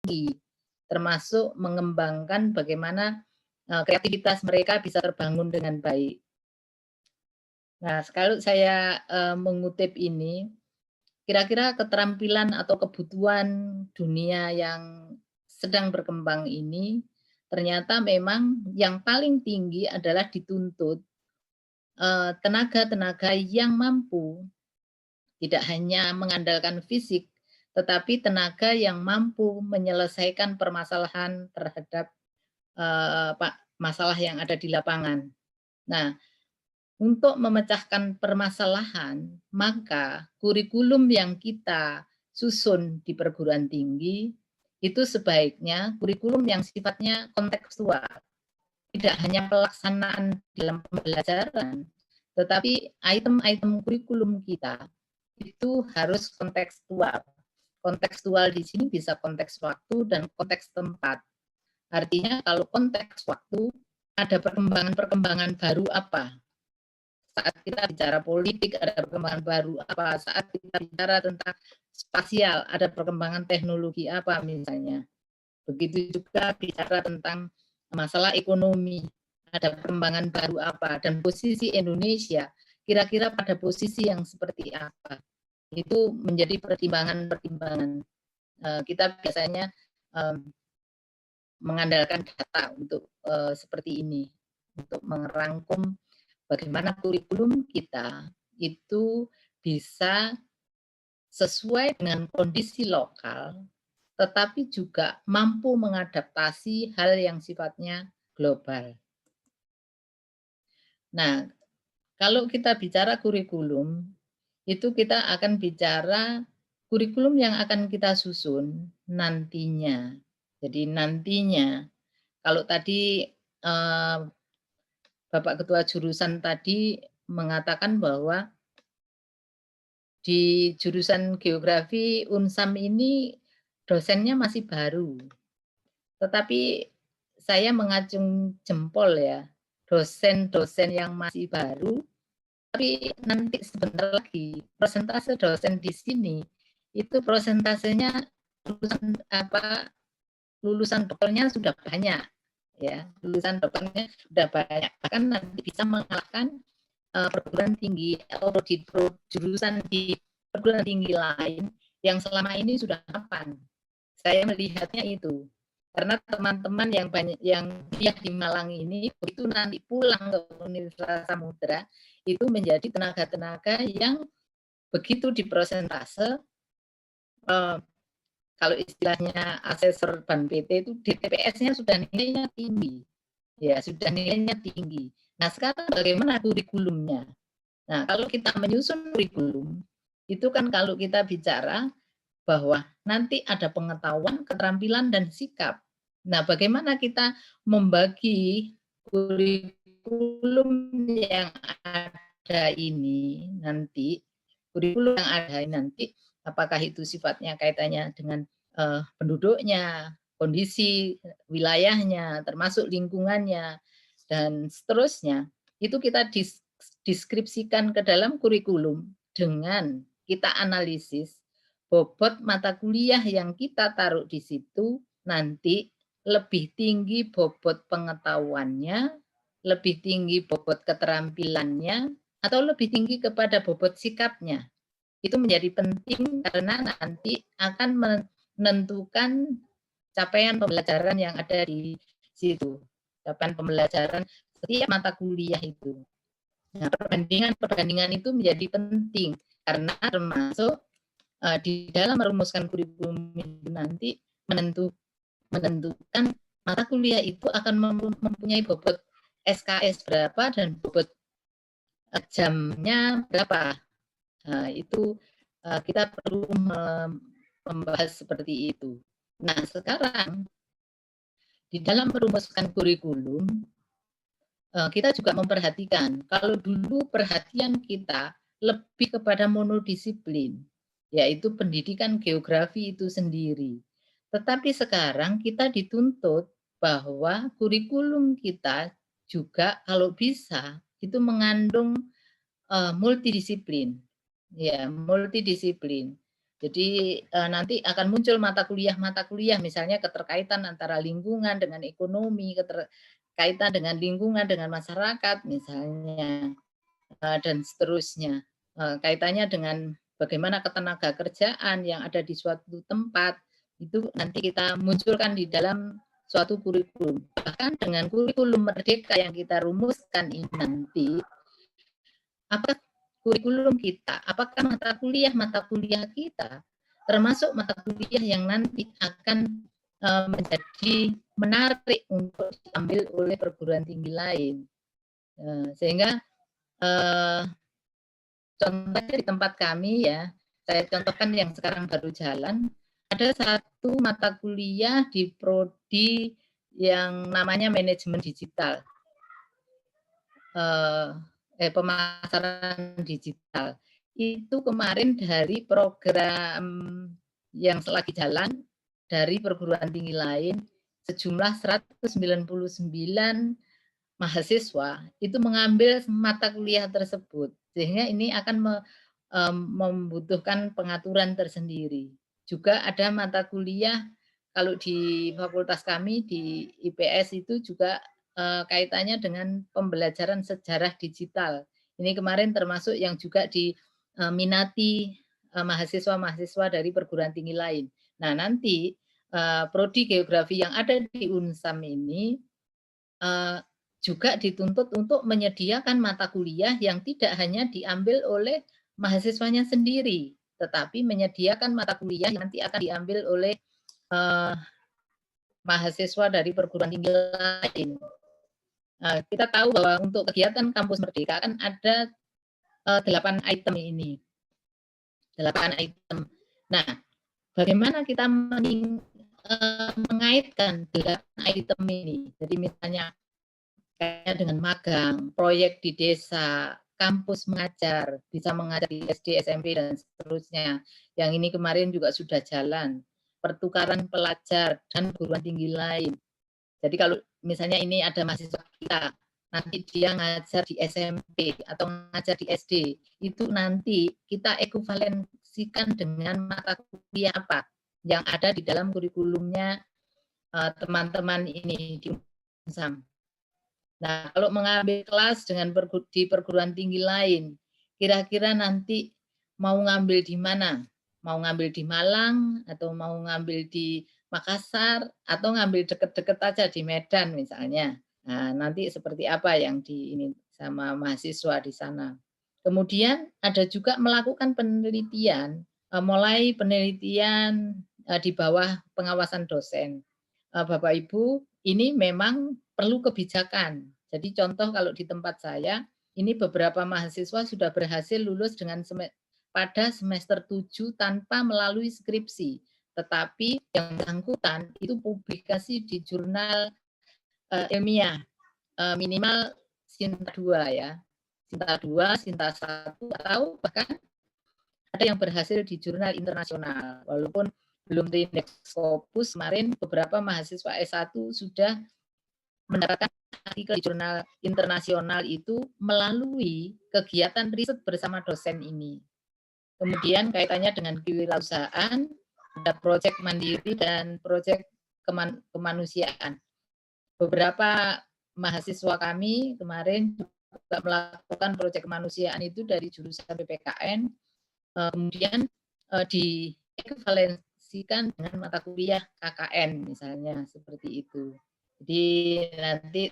tinggi, termasuk mengembangkan bagaimana kreativitas mereka bisa terbangun dengan baik. Nah, kalau saya mengutip ini, kira-kira keterampilan atau kebutuhan dunia yang sedang berkembang ini ternyata memang yang paling tinggi adalah dituntut tenaga-tenaga yang mampu tidak hanya mengandalkan fisik, tetapi tenaga yang mampu menyelesaikan permasalahan terhadap masalah yang ada di lapangan. Nah, untuk memecahkan permasalahan, maka kurikulum yang kita susun di perguruan tinggi itu sebaiknya kurikulum yang sifatnya kontekstual. Tidak hanya pelaksanaan dalam pembelajaran, tetapi item-item kurikulum kita itu harus kontekstual. Kontekstual di sini bisa konteks waktu dan konteks tempat. Artinya kalau konteks waktu ada perkembangan-perkembangan baru apa? Saat kita bicara politik ada perkembangan baru apa? Saat kita bicara tentang spasial ada perkembangan teknologi apa misalnya. Begitu juga bicara tentang masalah ekonomi, ada perkembangan baru apa, dan posisi Indonesia kira-kira pada posisi yang seperti apa. Itu menjadi pertimbangan-pertimbangan. Kita biasanya mengandalkan data untuk seperti ini, untuk merangkum bagaimana kurikulum kita itu bisa sesuai dengan kondisi lokal, tetapi juga mampu mengadaptasi hal yang sifatnya global. Nah, kalau kita bicara kurikulum, itu kita akan bicara kurikulum yang akan kita susun nantinya. Jadi nantinya, kalau tadi Bapak Ketua Jurusan tadi mengatakan bahwa di jurusan geografi Unsam ini dosennya masih baru. Tetapi saya mengacung jempol ya, dosen-dosen yang masih baru, tapi nanti sebentar lagi persentase dosen di sini itu persentasenya lulusan dokternya sudah banyak ya, lulusan dokternya sudah banyak, bahkan nanti bisa mengalahkan perguruan tinggi atau jurusan di perguruan tinggi lain yang selama ini sudah mapan. Saya melihatnya itu. Karena teman-teman yang banyak yang kuliah di Malang ini begitu nanti pulang ke Universitas Samudra itu menjadi tenaga-tenaga yang begitu diprosentase kalau istilahnya asesor Ban PT itu DTPS-nya sudah nilainya tinggi. Ya, sudah nilainya tinggi. Nah, sekarang bagaimana kurikulumnya? Nah, kalau kita menyusun kurikulum, itu kan kalau kita bicara bahwa nanti ada pengetahuan, keterampilan, dan sikap. Nah, bagaimana kita membagi kurikulum yang ada ini nanti, kurikulum yang ada nanti, apakah itu sifatnya kaitannya dengan penduduknya, kondisi wilayahnya, termasuk lingkungannya, dan seterusnya, itu kita deskripsikan ke dalam kurikulum dengan kita analisis bobot mata kuliah yang kita taruh di situ nanti lebih tinggi bobot pengetahuannya, lebih tinggi bobot keterampilannya, atau lebih tinggi kepada bobot sikapnya. Itu menjadi penting karena nanti akan menentukan capaian pembelajaran yang ada di situ. Capaian pembelajaran setiap mata kuliah itu. Nah, perbandingan itu menjadi penting karena termasuk di dalam merumuskan kurikulum itu nanti menentukan mata kuliah itu akan mempunyai bobot SKS berapa dan bobot jamnya berapa. Nah, itu kita perlu membahas seperti itu. Nah, sekarang di dalam merumuskan kurikulum, kita juga memperhatikan, kalau dulu perhatian kita lebih kepada monodisiplin, yaitu pendidikan geografi itu sendiri. Tetapi sekarang kita dituntut bahwa kurikulum kita juga kalau bisa itu mengandung multidisiplin. Ya, multidisiplin. Jadi nanti akan muncul mata kuliah misalnya keterkaitan antara lingkungan dengan ekonomi, keterkaitan dengan lingkungan dengan masyarakat misalnya, dan seterusnya. Kaitannya dengan bagaimana ketenaga kerjaan yang ada di suatu tempat, itu nanti kita munculkan di dalam suatu kurikulum. Bahkan dengan kurikulum merdeka yang kita rumuskan ini nanti, apa kurikulum kita, apakah mata kuliah kita, termasuk mata kuliah yang nanti akan menjadi menarik untuk diambil oleh perguruan tinggi lain. Sehingga contohnya di tempat kami ya, saya contohkan yang sekarang baru jalan, ada satu mata kuliah di prodi yang namanya manajemen digital. Pemasaran digital. Itu kemarin dari program yang lagi jalan dari perguruan tinggi lain, sejumlah 199 mahasiswa itu mengambil mata kuliah tersebut. Sehingga ini akan membutuhkan pengaturan tersendiri. Juga ada mata kuliah, kalau di fakultas kami di IPS itu juga kaitannya dengan pembelajaran sejarah digital. Ini kemarin termasuk yang juga diminati mahasiswa-mahasiswa dari perguruan tinggi lain. Nah, nanti prodi geografi yang ada di UNSAM ini juga dituntut untuk menyediakan mata kuliah yang tidak hanya diambil oleh mahasiswanya sendiri, tetapi menyediakan mata kuliah yang nanti akan diambil oleh mahasiswa dari perguruan tinggi lain. Kita tahu bahwa untuk kegiatan Kampus Merdeka kan ada 8 item ini. 8 item. Nah, bagaimana kita mengaitkan 8 item ini? Jadi misalnya kayak dengan magang, proyek di desa, kampus mengajar, bisa mengajar di SD, SMP, dan seterusnya. Yang ini kemarin juga sudah jalan. Pertukaran pelajar dan perguruan tinggi lain. Jadi kalau misalnya ini ada mahasiswa kita, nanti dia ngajar di SMP atau ngajar di SD, itu nanti kita ekuivalensikan dengan mata kuliah apa yang ada di dalam kurikulumnya teman-teman ini di UNSAM. Nah, kalau mengambil kelas dengan di perguruan tinggi lain, kira-kira nanti mau ngambil di mana? Mau ngambil di Malang atau mau ngambil di Makassar atau ngambil deket-deket aja di Medan misalnya. Nah, nanti seperti apa yang ini sama mahasiswa di sana. Kemudian ada juga melakukan penelitian, mulai penelitian di bawah pengawasan dosen. Bapak Ibu, ini memang perlu kebijakan. Jadi contoh kalau di tempat saya, ini beberapa mahasiswa sudah berhasil lulus dengan pada semester 7 tanpa melalui skripsi. Tetapi yang bersangkutan itu publikasi di jurnal ilmiah, minimal Sinta 2 ya. Sinta 2, Sinta 1, atau bahkan ada yang berhasil di jurnal internasional. Walaupun belum di Scopus, kemarin beberapa mahasiswa S1 sudah mendapatkan artikel di jurnal internasional itu melalui kegiatan riset bersama dosen ini. Kemudian kaitannya dengan kewirausahaan, ada proyek mandiri dan proyek kemanusiaan. Beberapa mahasiswa kami kemarin juga melakukan proyek kemanusiaan itu dari jurusan PPKN, kemudian di ekuivalensikan dengan mata kuliah KKN misalnya seperti itu. Jadi nanti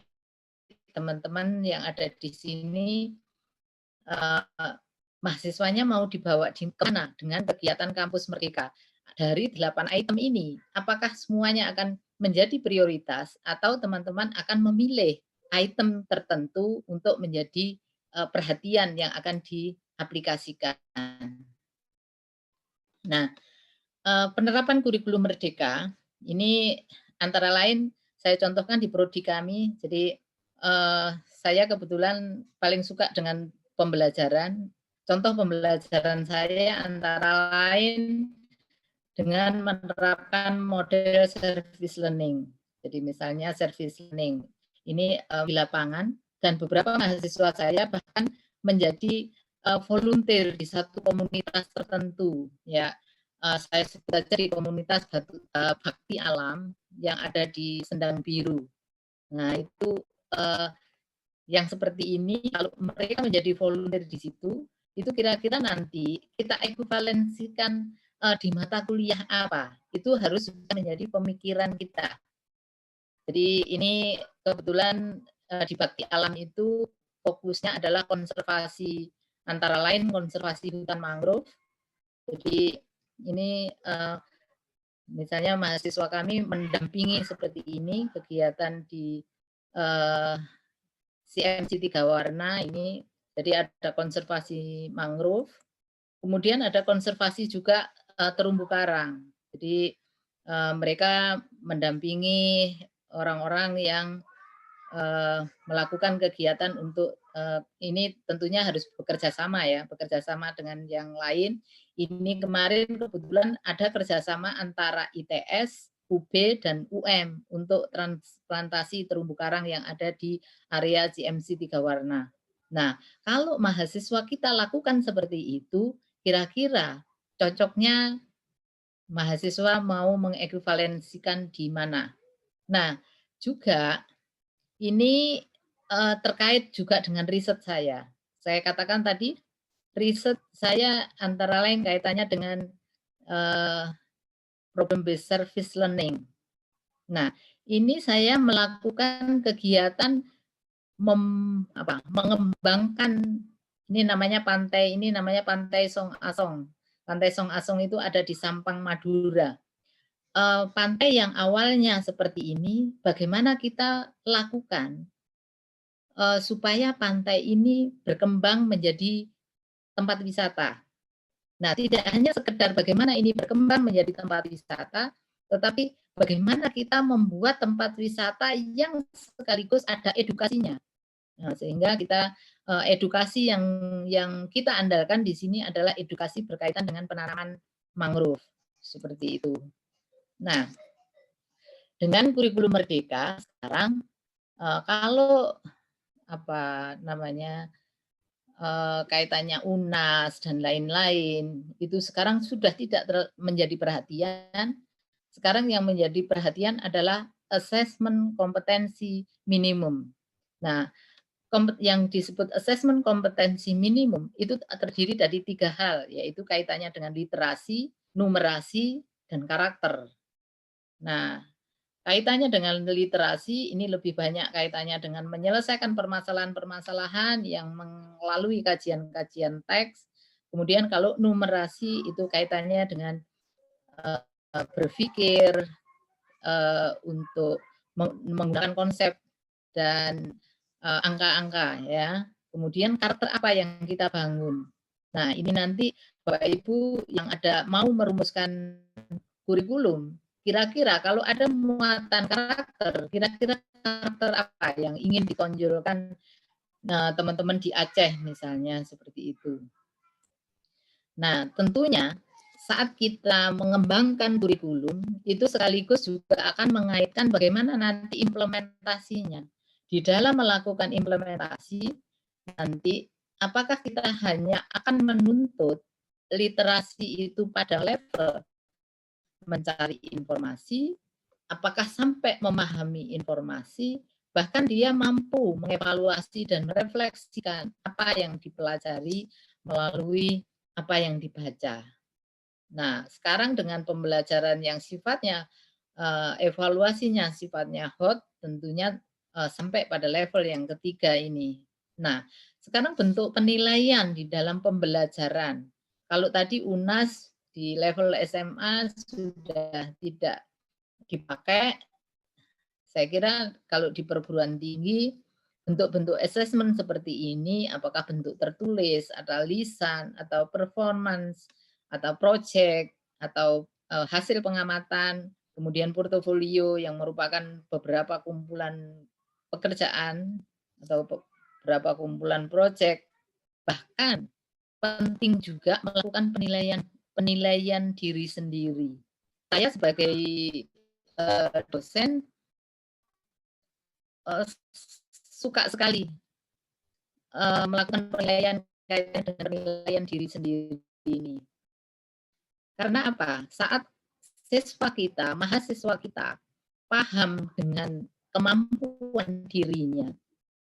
teman-teman yang ada di sini mahasiswanya mau dibawa di mana dengan kegiatan Kampus Merdeka. Dari 8 item ini, apakah semuanya akan menjadi prioritas atau teman-teman akan memilih item tertentu untuk menjadi perhatian yang akan diaplikasikan. Nah, penerapan kurikulum Merdeka ini antara lain saya contohkan di prodi kami. Jadi saya kebetulan paling suka dengan pembelajaran. Contoh pembelajaran saya antara lain dengan menerapkan model service learning. Jadi misalnya service learning ini di lapangan dan beberapa mahasiswa saya bahkan menjadi volunteer di satu komunitas tertentu ya. saya sebut saja di komunitas Bakti Alam yang ada di Sendang Biru. Nah, itu yang seperti ini, kalau mereka menjadi volunteer di situ, itu kira-kira nanti kita ekuivalensikan di mata kuliah apa, itu harus menjadi pemikiran kita. Jadi ini kebetulan di Bakti Alam itu fokusnya adalah konservasi, antara lain konservasi hutan mangrove. Jadi ini misalnya mahasiswa kami mendampingi seperti ini kegiatan di CMC Tiga Warna ini, jadi ada konservasi mangrove, kemudian ada konservasi juga terumbu karang. Jadi mereka mendampingi orang-orang yang melakukan kegiatan untuk ini tentunya harus bekerja sama ya, bekerja sama dengan yang lain. Ini kemarin kebetulan ada kerjasama antara ITS, UB, dan UM untuk transplantasi terumbu karang yang ada di area CMC Tiga Warna. Nah, kalau mahasiswa kita lakukan seperti itu, kira-kira cocoknya mahasiswa mau mengekuivalensikan di mana? Nah, juga ini terkait juga dengan riset saya. Saya katakan tadi, riset saya antara lain kaitannya dengan problem based service learning. Nah, ini saya melakukan kegiatan mengembangkan ini namanya pantai Song Asong. Pantai Song Asong itu ada di Sampang, Madura. Pantai yang awalnya seperti ini, bagaimana kita lakukan supaya pantai ini berkembang menjadi tempat wisata. Nah, tidak hanya sekedar bagaimana ini berkembang menjadi tempat wisata, tetapi bagaimana kita membuat tempat wisata yang sekaligus ada edukasinya. Nah, sehingga kita edukasi yang kita andalkan di sini adalah edukasi berkaitan dengan penanaman mangrove seperti itu. Nah, dengan kurikulum Merdeka sekarang kalau kaitannya UNAS dan lain-lain itu sekarang sudah tidak menjadi perhatian. Sekarang yang menjadi perhatian adalah asesmen kompetensi minimum. Nah, yang disebut asesmen kompetensi minimum itu terdiri dari 3 hal, yaitu kaitannya dengan literasi, numerasi, dan karakter. Nah, kaitannya dengan literasi ini lebih banyak kaitannya dengan menyelesaikan permasalahan-permasalahan yang melalui kajian-kajian teks. Kemudian kalau numerasi itu kaitannya dengan berpikir untuk menggunakan konsep dan angka-angka ya. Kemudian karakter apa yang kita bangun. Nah, ini nanti Bapak Ibu yang mau merumuskan kurikulum, kira-kira kalau ada muatan karakter, kira-kira karakter apa yang ingin ditonjolkan teman-teman di Aceh misalnya seperti itu. Nah, tentunya saat kita mengembangkan kurikulum, itu sekaligus juga akan mengaitkan bagaimana nanti implementasinya. Di dalam melakukan implementasi, nanti apakah kita hanya akan menuntut literasi itu pada level mencari informasi, apakah sampai memahami informasi, bahkan dia mampu mengevaluasi dan merefleksikan apa yang dipelajari melalui apa yang dibaca. Nah, sekarang dengan pembelajaran yang sifatnya evaluasinya sifatnya hot, tentunya sampai pada level yang ketiga ini. Nah, sekarang bentuk penilaian di dalam pembelajaran. Kalau tadi UNAS di level SMA sudah tidak dipakai, saya kira kalau di perguruan tinggi bentuk-bentuk assessment seperti ini, apakah bentuk tertulis, atau lisan, atau performance, atau project, atau hasil pengamatan, kemudian portofolio yang merupakan beberapa kumpulan pekerjaan atau beberapa kumpulan project, bahkan penting juga melakukan penilaian diri sendiri. Saya sebagai dosen suka sekali melakukan penilaian kaitan dengan penilaian diri sendiri ini. Karena apa? Saat mahasiswa kita paham dengan kemampuan dirinya,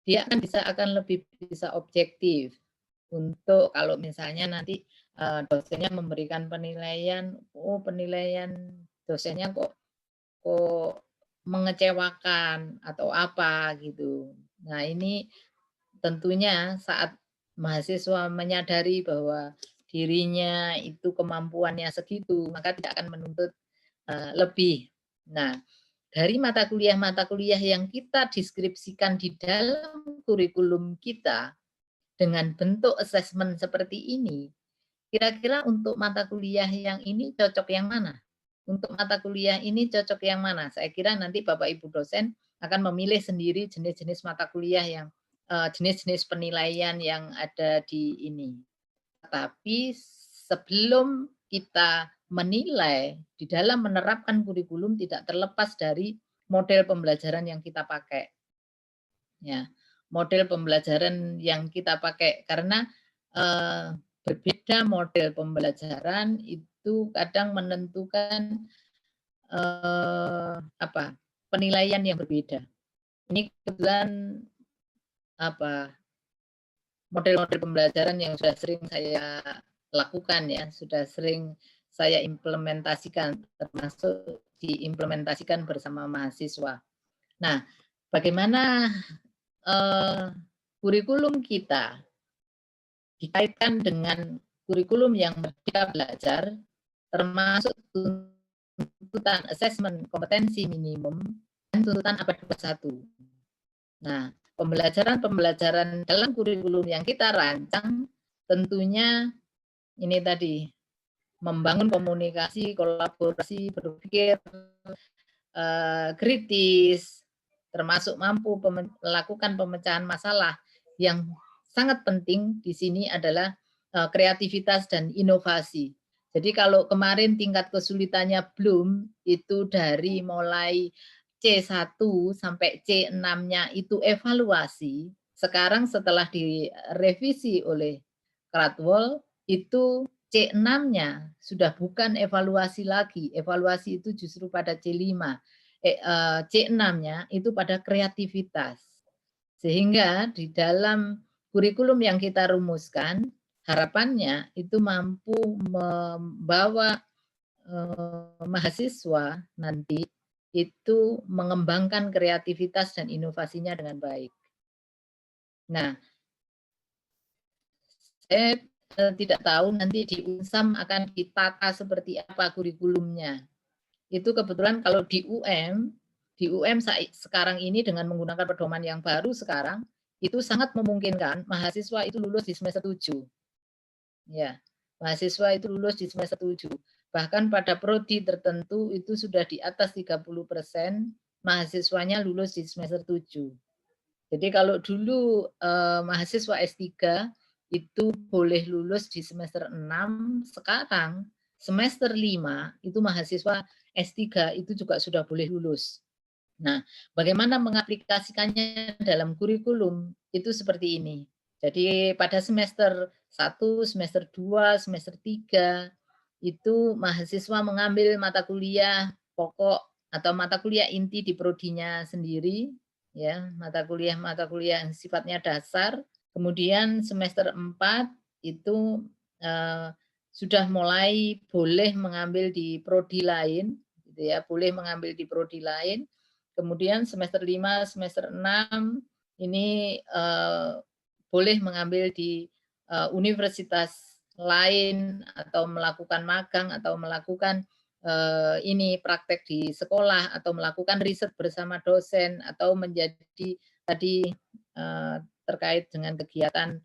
dia akan lebih bisa objektif untuk kalau misalnya nanti dosennya memberikan penilaian, oh penilaian dosennya kok mengecewakan atau apa gitu. Nah ini tentunya saat mahasiswa menyadari bahwa dirinya itu kemampuannya segitu, maka tidak akan menuntut lebih. Nah, dari mata kuliah yang kita deskripsikan di dalam kurikulum kita dengan bentuk assessment seperti ini, kira-kira untuk mata kuliah yang ini cocok yang mana? Untuk mata kuliah ini cocok yang mana? Saya kira nanti Bapak Ibu dosen akan memilih sendiri jenis-jenis mata kuliah yang jenis-jenis penilaian yang ada di ini. Tapi sebelum kita menilai di dalam menerapkan kurikulum tidak terlepas dari model pembelajaran yang kita pakai. Ya, model pembelajaran yang kita pakai karena berbeda model pembelajaran itu kadang menentukan penilaian yang berbeda. Ini kebetulan model-model pembelajaran yang sudah sering saya lakukan ya, sudah sering saya implementasikan, termasuk diimplementasikan bersama mahasiswa. Nah, bagaimana kurikulum kita dikaitkan dengan kurikulum yang Merdeka Belajar, termasuk tuntutan asesmen kompetensi minimum dan tuntutan abad 21. Nah, pembelajaran dalam kurikulum yang kita rancang tentunya ini tadi membangun komunikasi, kolaborasi, berpikir kritis, termasuk mampu melakukan pemecahan masalah. Yang sangat penting di sini adalah kreativitas dan inovasi. Jadi kalau kemarin tingkat kesulitannya belum, itu dari mulai C1 sampai C6-nya itu evaluasi. Sekarang setelah direvisi oleh Kratwol, itu C6-nya sudah bukan evaluasi lagi. Evaluasi itu justru pada C5. C6-nya itu pada kreativitas. Sehingga di dalam kurikulum yang kita rumuskan, harapannya itu mampu membawa mahasiswa nanti itu mengembangkan kreativitas dan inovasinya dengan baik. Nah, saya tidak tahu nanti di UNSAM akan ditata seperti apa kurikulumnya. Itu kebetulan kalau di UM sekarang ini dengan menggunakan pedoman yang baru sekarang, itu sangat memungkinkan mahasiswa itu lulus di semester 7. Ya, mahasiswa itu lulus di semester 7. Bahkan pada prodi tertentu itu sudah di atas 30% mahasiswanya lulus di semester 7. Jadi kalau dulu mahasiswa S3 itu boleh lulus di semester 6, sekarang semester 5 itu mahasiswa S3 itu juga sudah boleh lulus. Nah, bagaimana mengaplikasikannya dalam kurikulum itu seperti ini. Jadi pada semester 1, semester 2, semester 3 itu mahasiswa mengambil mata kuliah pokok atau mata kuliah inti di prodinya sendiri, ya, mata kuliah yang sifatnya dasar. Kemudian semester 4 itu sudah mulai boleh mengambil di prodi lain, gitu ya, boleh mengambil di prodi lain. Kemudian semester 5, semester 6 ini boleh mengambil di universitas lain atau melakukan magang atau melakukan ini praktek di sekolah atau melakukan riset bersama dosen atau menjadi tadi terkait dengan kegiatan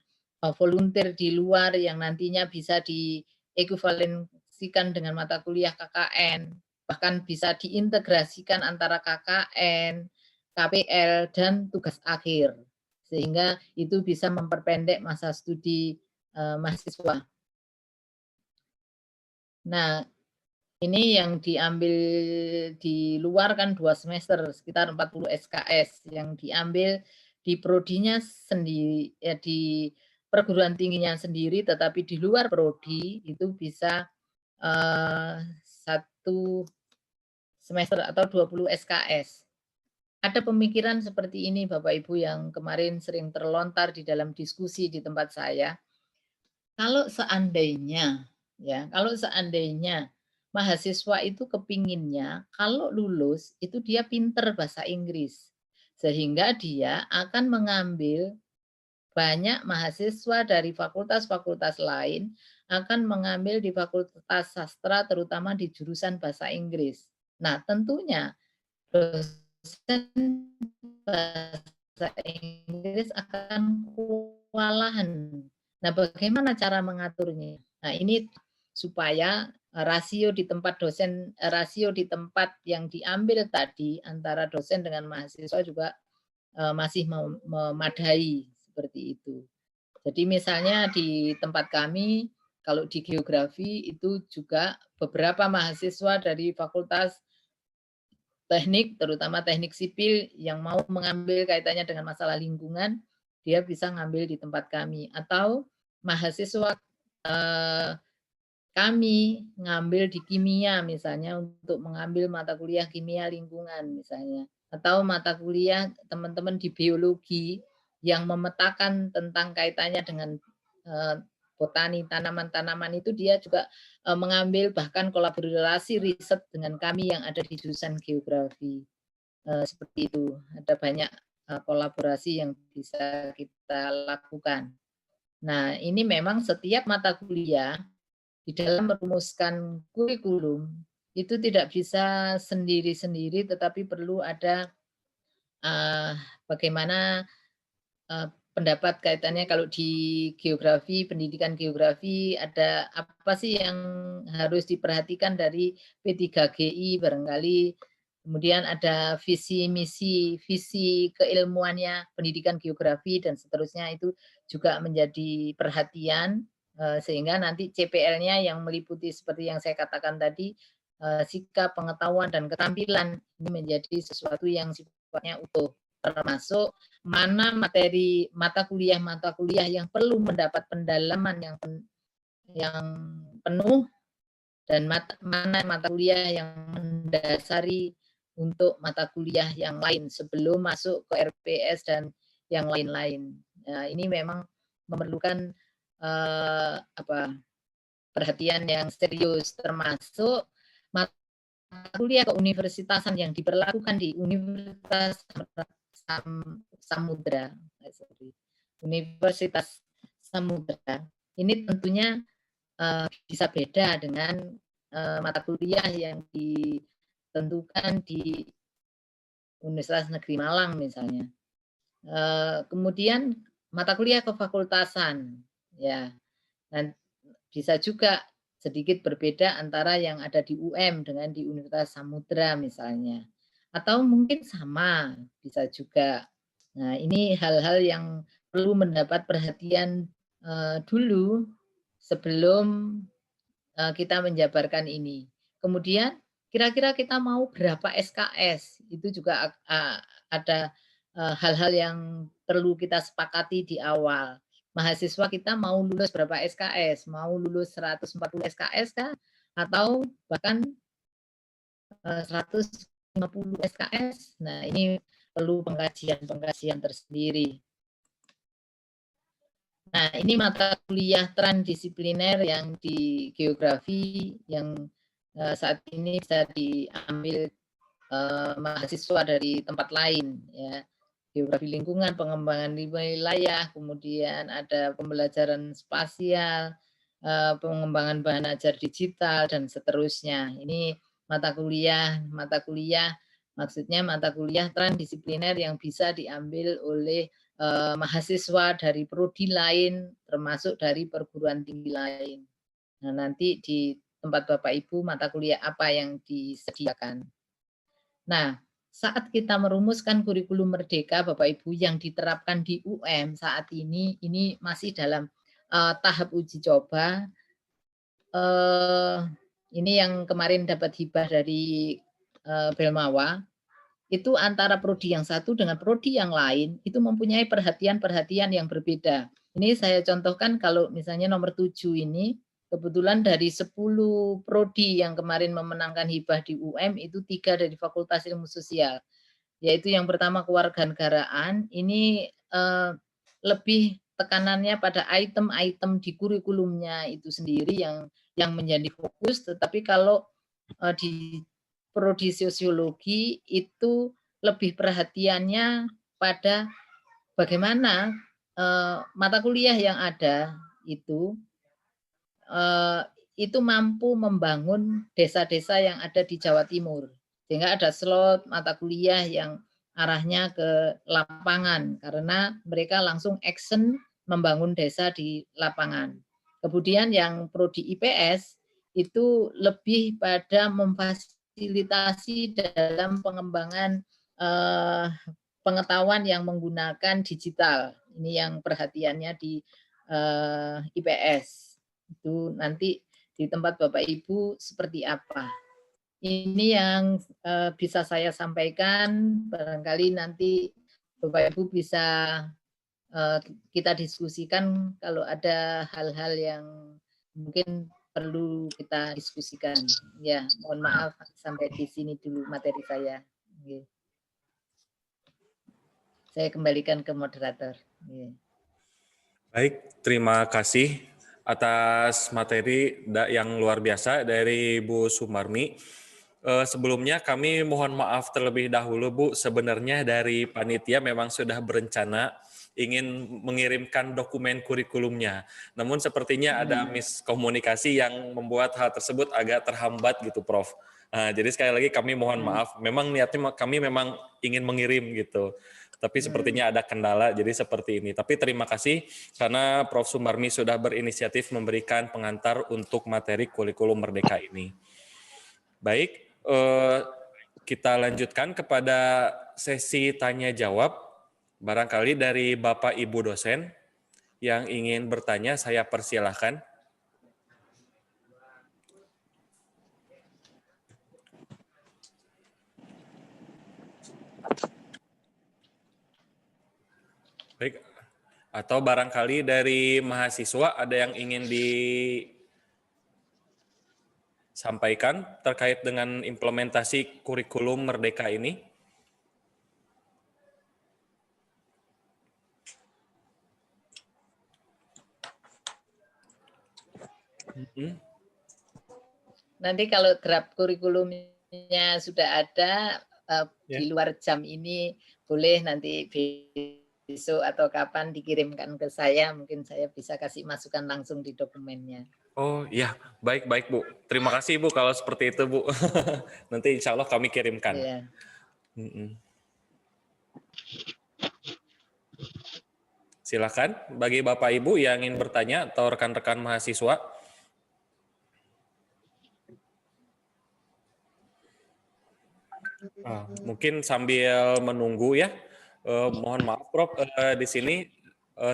volunteer di luar yang nantinya bisa diekuivalensikan dengan mata kuliah KKN, bahkan bisa diintegrasikan antara KKN, KPL, dan tugas akhir. Sehingga itu bisa memperpendek masa studi mahasiswa. Nah, ini yang diambil di luar kan 2 semester, sekitar 40 SKS yang diambil di prodinya sendiri, ya di perguruan tingginya sendiri, tetapi di luar prodi itu bisa 1 semester atau 20 SKS. Ada pemikiran seperti ini Bapak Ibu yang kemarin sering terlontar di dalam diskusi di tempat saya. Kalau seandainya, ya, kalau seandainya mahasiswa itu kepinginnya kalau lulus itu dia pinter bahasa Inggris. Sehingga dia akan mengambil banyak mahasiswa dari fakultas-fakultas lain akan mengambil di fakultas sastra terutama di jurusan bahasa Inggris. Nah, tentunya dosen bahasa Inggris akan kewalahan. Nah, bagaimana cara mengaturnya? Nah, ini supaya rasio di tempat rasio di tempat yang diambil tadi antara dosen dengan mahasiswa juga masih memadai seperti itu. Jadi misalnya di tempat kami kalau di geografi itu juga beberapa mahasiswa dari fakultas teknik, terutama teknik sipil yang mau mengambil kaitannya dengan masalah lingkungan, dia bisa ngambil di tempat kami. Atau mahasiswa kami ngambil di kimia misalnya untuk mengambil mata kuliah kimia lingkungan misalnya. Atau mata kuliah teman-teman di biologi yang memetakan tentang kaitannya dengan botani tanaman-tanaman itu dia juga mengambil bahkan kolaborasi riset dengan kami yang ada di jurusan geografi. Seperti itu. Ada banyak kolaborasi yang bisa kita lakukan. Nah, ini memang setiap mata kuliah di dalam merumuskan kurikulum itu tidak bisa sendiri-sendiri, tetapi perlu ada bagaimana pendapat kaitannya kalau di geografi, pendidikan geografi, ada apa sih yang harus diperhatikan dari P3GI barangkali, kemudian ada visi misi, visi keilmuannya pendidikan geografi dan seterusnya itu juga menjadi perhatian sehingga nanti CPL-nya yang meliputi seperti yang saya katakan tadi sikap, pengetahuan dan keterampilan ini menjadi sesuatu yang sifatnya utuh, termasuk mana materi mata kuliah yang perlu mendapat pendalaman yang penuh dan mana mata kuliah yang mendasari untuk mata kuliah yang lain sebelum masuk ke RPS dan yang lain-lain. Nah, ini memang memerlukan perhatian yang serius, termasuk mata kuliah keuniversitasan yang diberlakukan di Universitas Samudra, Universitas Samudra. Ini tentunya bisa beda dengan mata kuliah yang ditentukan di Universitas Negeri Malang misalnya. Kemudian mata kuliah kefakultasan, ya, dan bisa juga sedikit berbeda antara yang ada di UM dengan di Universitas Samudra misalnya. Atau mungkin sama, bisa juga. Nah, ini hal-hal yang perlu mendapat perhatian dulu sebelum kita menjabarkan ini. Kemudian kira-kira kita mau berapa SKS? Itu juga ada hal-hal yang perlu kita sepakati di awal. Mahasiswa kita mau lulus berapa SKS? Mau lulus 140 SKS kah? Atau bahkan 150 SKS? Nah, ini perlu pengkajian tersendiri. Nah, ini mata kuliah transdisipliner yang di geografi yang saat ini bisa diambil mahasiswa dari tempat lain, ya. Geografi lingkungan, pengembangan wilayah, kemudian ada pembelajaran spasial, pengembangan bahan ajar digital dan seterusnya. Ini mata kuliah maksudnya mata kuliah transdisipliner yang bisa diambil oleh mahasiswa dari prodi lain termasuk dari perguruan tinggi lain. Nah, nanti di tempat Bapak Ibu mata kuliah apa yang disediakan. Nah, saat kita merumuskan kurikulum merdeka Bapak Ibu yang diterapkan di UM saat ini masih dalam tahap uji coba. Ini yang kemarin dapat hibah dari Belmawa. Itu antara prodi yang satu dengan prodi yang lain itu mempunyai perhatian-perhatian yang berbeda. Ini saya contohkan kalau misalnya nomor 7 ini Kebetulan dari 10 prodi yang kemarin memenangkan hibah di UM, itu 3 dari Fakultas Ilmu Sosial. Yaitu yang pertama kewarganegaraan, ini lebih tekanannya pada item-item di kurikulumnya itu sendiri yang menjadi fokus, tetapi kalau di prodi sosiologi itu lebih perhatiannya pada bagaimana mata kuliah yang ada itu mampu membangun desa-desa yang ada di Jawa Timur. Sehingga ada slot mata kuliah yang arahnya ke lapangan karena mereka langsung action membangun desa di lapangan. Kemudian yang prodi IPS itu lebih pada memfasilitasi dalam pengembangan pengetahuan yang menggunakan digital. Ini yang perhatiannya di IPS. Itu nanti di tempat Bapak Ibu seperti apa. Ini yang bisa saya sampaikan, barangkali nanti Bapak Ibu bisa kita diskusikan kalau ada hal-hal yang mungkin perlu kita diskusikan. Ya, mohon maaf sampai di sini dulu materi saya. Saya kembalikan ke moderator. Baik, terima kasih atas materi yang luar biasa dari Bu Sumarmi. Sebelumnya kami mohon maaf terlebih dahulu Bu, sebenarnya dari panitia memang sudah berencana ingin mengirimkan dokumen kurikulumnya. Namun sepertinya ada miskomunikasi yang membuat hal tersebut agak terhambat gitu Prof. Jadi sekali lagi kami mohon maaf, memang niatnya kami memang ingin mengirim gitu. Tapi sepertinya ada kendala, jadi seperti ini. Tapi terima kasih karena Prof. Sumarmi sudah berinisiatif memberikan pengantar untuk materi kurikulum Merdeka ini. Baik, kita lanjutkan kepada sesi tanya-jawab. Barangkali dari Bapak Ibu dosen yang ingin bertanya, saya persilahkan. Baik, atau barangkali dari mahasiswa ada yang ingin disampaikan terkait dengan implementasi kurikulum Merdeka ini? Nanti kalau draft kurikulumnya sudah ada di luar jam ini, boleh nanti besok atau kapan dikirimkan ke saya, mungkin saya bisa kasih masukan langsung di dokumennya. Oh iya, baik Bu. Terima kasih Bu kalau seperti itu Bu. Nanti insya Allah kami kirimkan. Ya. Silakan bagi Bapak Ibu yang ingin bertanya atau rekan-rekan mahasiswa. Mungkin sambil menunggu ya. Mohon maaf Prof, di sini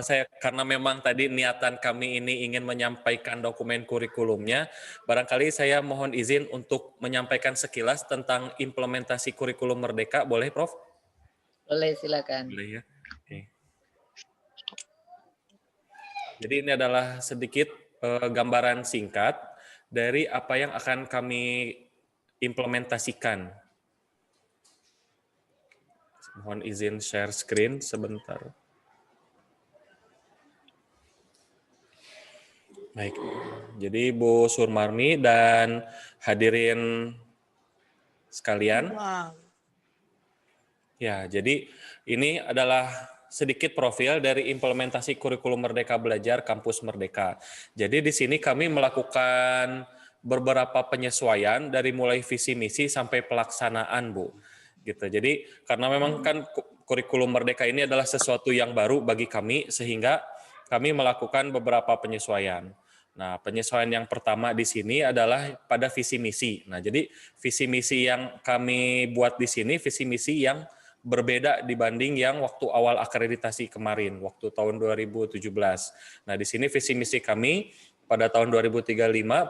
saya karena memang tadi niatan kami ini ingin menyampaikan dokumen kurikulumnya, barangkali saya mohon izin untuk menyampaikan sekilas tentang implementasi kurikulum Merdeka, boleh Prof? Boleh, silakan. Boleh ya. Oke. Jadi ini adalah sedikit gambaran singkat dari apa yang akan kami implementasikan. Mohon izin share screen sebentar. Baik, jadi Bu Sumarmi dan hadirin sekalian. Ya, jadi ini adalah sedikit profil dari implementasi kurikulum Merdeka Belajar Kampus Merdeka. Jadi di sini kami melakukan beberapa penyesuaian dari mulai visi misi sampai pelaksanaan, Bu. Gitu. Jadi karena memang kan kurikulum Merdeka ini adalah sesuatu yang baru bagi kami sehingga kami melakukan beberapa penyesuaian. Nah, penyesuaian yang pertama di sini adalah pada visi misi. Nah, jadi visi misi yang kami buat di sini visi misi yang berbeda dibanding yang waktu awal akreditasi kemarin, waktu tahun 2017. Nah, di sini visi misi kami pada tahun 2035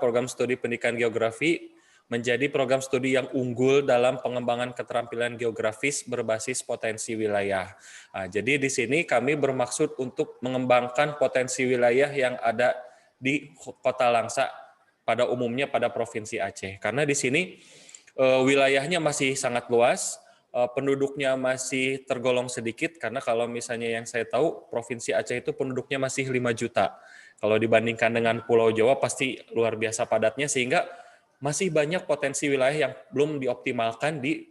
program studi pendidikan geografi menjadi program studi yang unggul dalam pengembangan keterampilan geografis berbasis potensi wilayah. Nah, jadi di sini kami bermaksud untuk mengembangkan potensi wilayah yang ada di Kota Langsa pada umumnya pada Provinsi Aceh. Karena di sini wilayahnya masih sangat luas, penduduknya masih tergolong sedikit, karena kalau misalnya yang saya tahu Provinsi Aceh itu penduduknya masih 5 juta. Kalau dibandingkan dengan Pulau Jawa pasti luar biasa padatnya, sehingga masih banyak potensi wilayah yang belum dioptimalkan di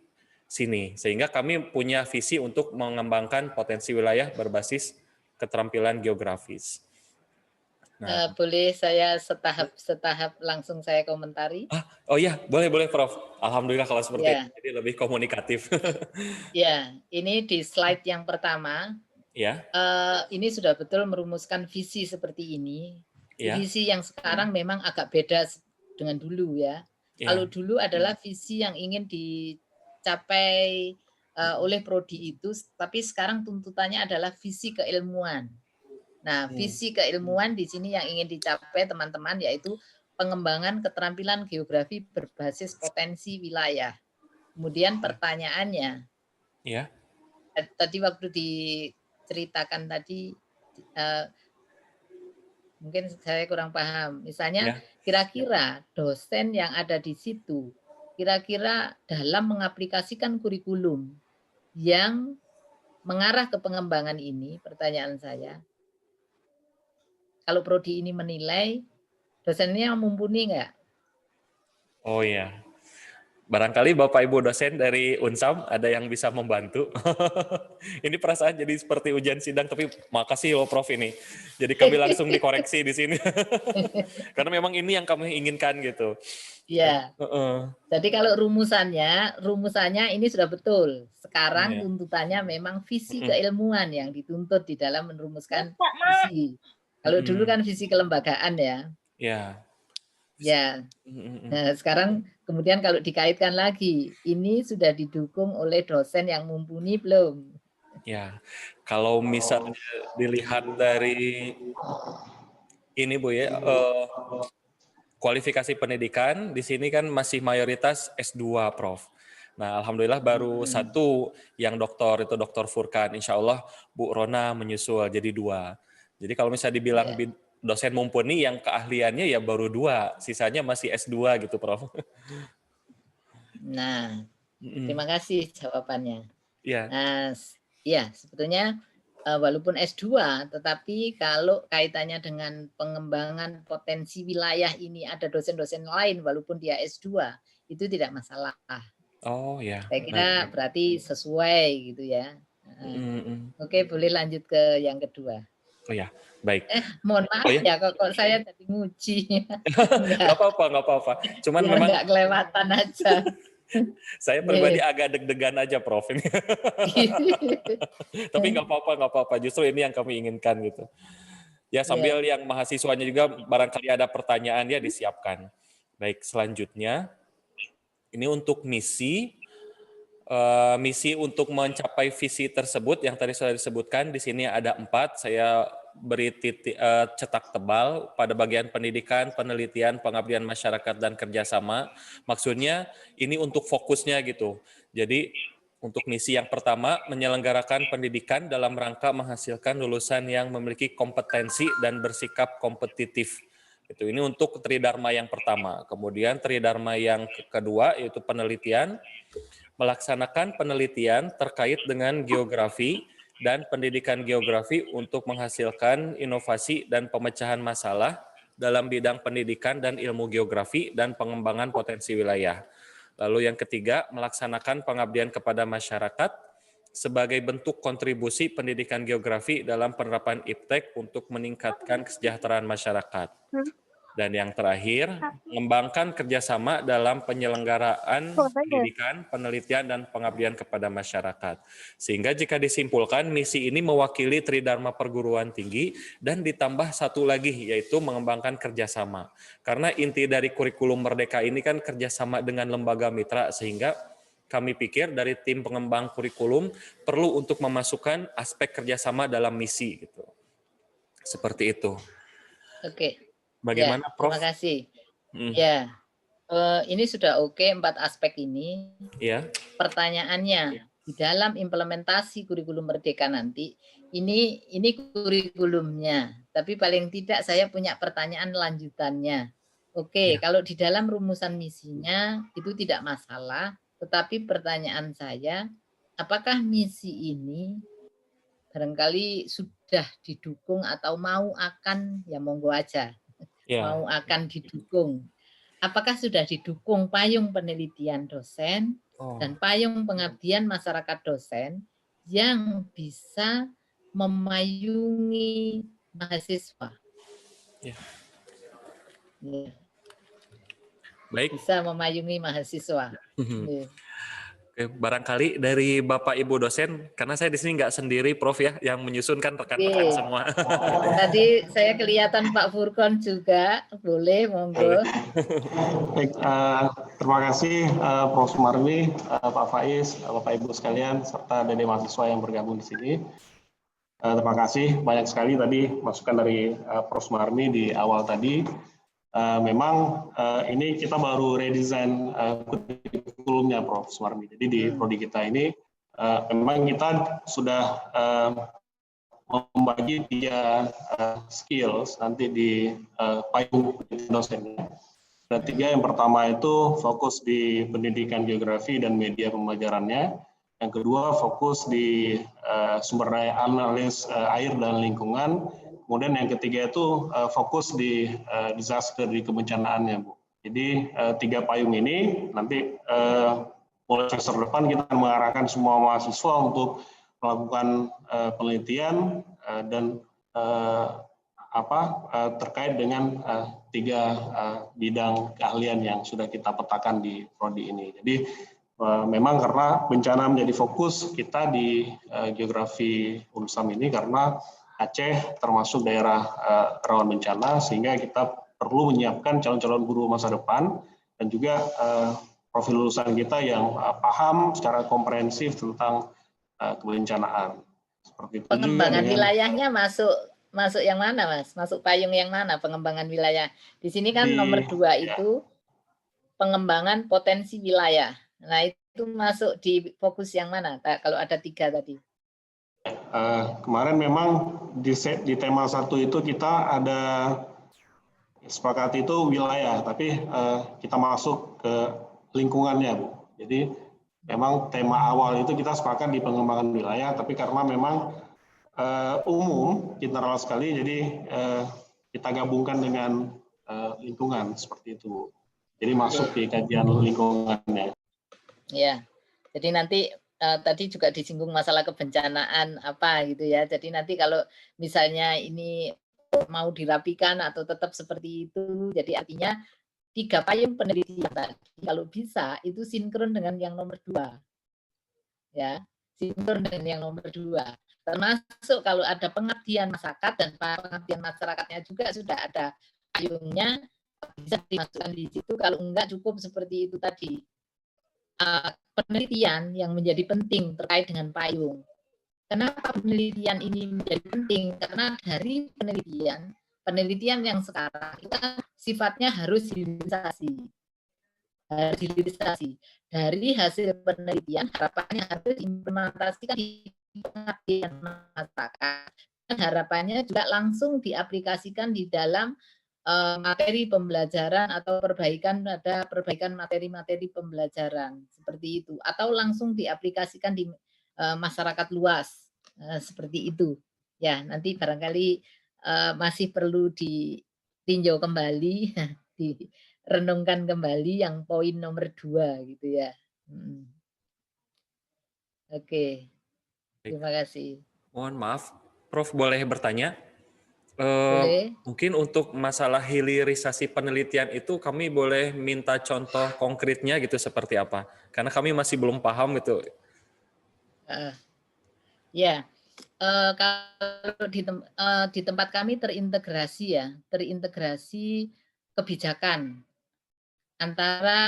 sini. Sehingga kami punya visi untuk mengembangkan potensi wilayah berbasis keterampilan geografis. Nah, Boleh saya setahap langsung saya komentari? oh iya, boleh Prof. Alhamdulillah kalau seperti itu, Ya, jadi lebih komunikatif. ya. Ini di slide yang pertama, Ya, ini sudah betul merumuskan visi seperti ini. ya, Visi yang sekarang memang agak beda dengan dulu ya. Kalau ya, dulu adalah visi yang ingin dicapai oleh prodi itu, tapi sekarang tuntutannya adalah visi keilmuan. Nah, visi keilmuan di sini yang ingin dicapai teman-teman yaitu pengembangan keterampilan geografi berbasis potensi wilayah. Kemudian pertanyaannya, ya, tadi waktu diceritakan tadi mungkin saya kurang paham. Misalnya ya. kira-kira dosen yang ada di situ kira-kira dalam mengaplikasikan kurikulum yang mengarah ke pengembangan ini, pertanyaan saya, kalau prodi ini menilai dosennya mumpuni nggak? Oh iya. Barangkali Bapak Ibu dosen dari Unsam ada yang bisa membantu. Ini perasaan jadi seperti ujian sidang, tapi makasih loh Prof ini. Jadi kami langsung dikoreksi di sini. Karena memang ini yang kami inginkan gitu. Ya, Heeh. jadi kalau rumusannya ini sudah betul. Sekarang Iya. tuntutannya memang visi Mm-mm. keilmuan yang dituntut di dalam merumuskan visi. Kalau dulu Mm-mm. kan visi kelembagaan ya. Ya. Ya. Mm-mm. Nah, sekarang kemudian kalau dikaitkan lagi, ini sudah didukung oleh dosen yang mumpuni belum? Ya. Kalau misalnya dilihat dari ini Bu ya, kualifikasi pendidikan di sini kan masih mayoritas S2, Prof. Nah, alhamdulillah baru satu yang doktor, itu Doktor Furkan. Insya Allah Bu Rona menyusul jadi 2. Jadi kalau misalnya dibilang Ya. dosen mumpuni yang keahliannya ya baru 2, sisanya masih S2 gitu, Prof. Nah, Mm-mm. terima kasih jawabannya. Ya, Nah, ya sebetulnya walaupun S2, tetapi kalau kaitannya dengan pengembangan potensi wilayah ini ada dosen-dosen lain walaupun dia S2, itu tidak masalah. oh ya, Saya kira baik-baik. berarti sesuai gitu ya. Mm-mm. Oke, boleh lanjut ke yang kedua. Oh ya, baik. Mohon Oh maaf ya, ya kok saya jadi nguji. Enggak, nggak apa-apa, nggak apa-apa. Cuman biar memang enggak kelewatan aja. saya pribadi Nih. agak deg-degan aja, Prof. Ini. Tapi nggak apa-apa, nggak apa-apa. Justru ini yang kami inginkan gitu. Ya, Ya. sambil yang mahasiswanya juga barangkali ada pertanyaan ya disiapkan. Baik, selanjutnya ini untuk misi. Misi untuk mencapai visi tersebut yang tadi sudah disebutkan di sini ada 4. Saya beri cetak tebal pada bagian pendidikan, penelitian, pengabdian masyarakat dan kerjasama. Maksudnya ini untuk fokusnya gitu. Jadi untuk misi yang pertama menyelenggarakan pendidikan dalam rangka menghasilkan lulusan yang memiliki kompetensi dan bersikap kompetitif. Itu ini untuk tridharma yang pertama. Kemudian tridharma yang kedua yaitu penelitian, melaksanakan penelitian terkait dengan geografi dan pendidikan geografi untuk menghasilkan inovasi dan pemecahan masalah dalam bidang pendidikan dan ilmu geografi dan pengembangan potensi wilayah. Lalu yang ketiga, melaksanakan pengabdian kepada masyarakat sebagai bentuk kontribusi pendidikan geografi dalam penerapan IPTEK untuk meningkatkan kesejahteraan masyarakat. Dan yang terakhir, mengembangkan kerjasama dalam penyelenggaraan pendidikan, penelitian, dan pengabdian kepada masyarakat. Sehingga jika disimpulkan, misi ini mewakili tridharma perguruan tinggi dan ditambah satu lagi, yaitu mengembangkan kerjasama. Karena inti dari kurikulum Merdeka ini kan kerjasama dengan lembaga mitra, sehingga kami pikir dari tim pengembang kurikulum perlu untuk memasukkan aspek kerjasama dalam misi. Gitu. Seperti itu. Oke. Ya, Bagaimana, terima Prof? kasih. Hmm. Ya, ini sudah oke 4 aspek ini. Ya. Pertanyaannya, di dalam implementasi kurikulum Merdeka nanti, ini kurikulumnya, tapi paling tidak saya punya pertanyaan lanjutannya. Oke, Ya. kalau di dalam rumusan misinya itu tidak masalah, tetapi pertanyaan saya, apakah misi ini barangkali sudah didukung atau mau akan, ya monggo aja, Ya. mau akan didukung. Apakah sudah didukung payung penelitian dosen Oh, dan payung pengabdian masyarakat dosen yang bisa memayungi mahasiswa? ya. Ya, Baik. bisa memayungi mahasiswa. Ya. Oke, barangkali dari Bapak Ibu dosen, karena saya di sini nggak sendiri, Prof ya, yang menyusunkan rekan-rekan Oke, semua. tadi saya kelihatan Pak Furkon juga, boleh Boleh. monggo. Baik, terima kasih Prof. Sumarmi, Pak Faiz, Bapak Ibu sekalian, serta adik mahasiswa yang bergabung di sini. Terima kasih banyak sekali tadi masukan dari Prof. Sumarmi di awal tadi. Memang ini kita baru redesign kurikulumnya Prof. Sumarmi. Jadi di prodi kita ini memang kita sudah membagi 3 skills nanti di payung dosennya. Ada 3, yang pertama itu fokus di pendidikan geografi dan media pembelajarannya. Yang kedua fokus di sumber daya analis air dan lingkungan. Kemudian yang ketiga itu fokus di disaster, di kebencanaannya, Bu. Jadi 3 payung ini nanti mulai semester depan kita akan mengarahkan semua mahasiswa untuk melakukan penelitian dan terkait dengan 3 bidang keahlian yang sudah kita petakan di prodi ini. Jadi memang karena bencana menjadi fokus kita di geografi UNSAM ini karena Aceh termasuk daerah rawan bencana, sehingga kita perlu menyiapkan calon-calon guru masa depan dan juga profil lulusan kita yang paham secara komprehensif tentang kebencanaan. Seperti itu Pengembangan juga dengan wilayahnya masuk yang mana, Mas? Masuk payung yang mana pengembangan wilayah? Di sini kan nomor 2 itu pengembangan potensi wilayah. Nah, itu masuk di fokus yang mana? Kalau ada 3 tadi. Kemarin memang di tema 1 itu kita ada sepakat itu wilayah, tapi kita masuk ke lingkungannya, Bu. Jadi memang tema awal itu kita sepakat di pengembangan wilayah, tapi karena memang umum, general sekali, jadi kita gabungkan dengan lingkungan seperti itu, Bu. Jadi masuk di kajian lingkungannya. Ya, jadi nanti tadi juga disinggung masalah kebencanaan apa gitu ya. Jadi nanti kalau misalnya ini mau dirapikan atau tetap seperti itu, jadi artinya 3 payung penelitian tadi kalau bisa itu sinkron dengan yang nomor 2. Ya, sinkron dengan yang nomor 2. Termasuk kalau ada pengabdian masyarakat dan pengabdian masyarakatnya juga sudah ada payungnya, bisa dimasukkan di situ. Kalau enggak cukup seperti itu tadi. Penelitian yang menjadi penting terkait dengan payung. Kenapa penelitian ini menjadi penting? Karena dari penelitian yang sekarang itu sifatnya harus hilirisasi. Dari hasil penelitian harapannya harus diimplementasikan di pengabdian masyarakat. Dan harapannya juga langsung diaplikasikan di dalam materi pembelajaran atau perbaikan materi-materi pembelajaran seperti itu, atau langsung diaplikasikan di masyarakat luas seperti itu. Ya, nanti barangkali masih perlu ditinjau kembali, direnungkan kembali yang poin nomor 2 gitu ya. Oke, terima kasih. Mohon maaf, Prof boleh bertanya? Boleh. Mungkin untuk masalah hilirisasi penelitian itu kami boleh minta contoh konkretnya gitu seperti apa? Karena kami masih belum paham gitu. Ya, kalau di tempat kami terintegrasi kebijakan antara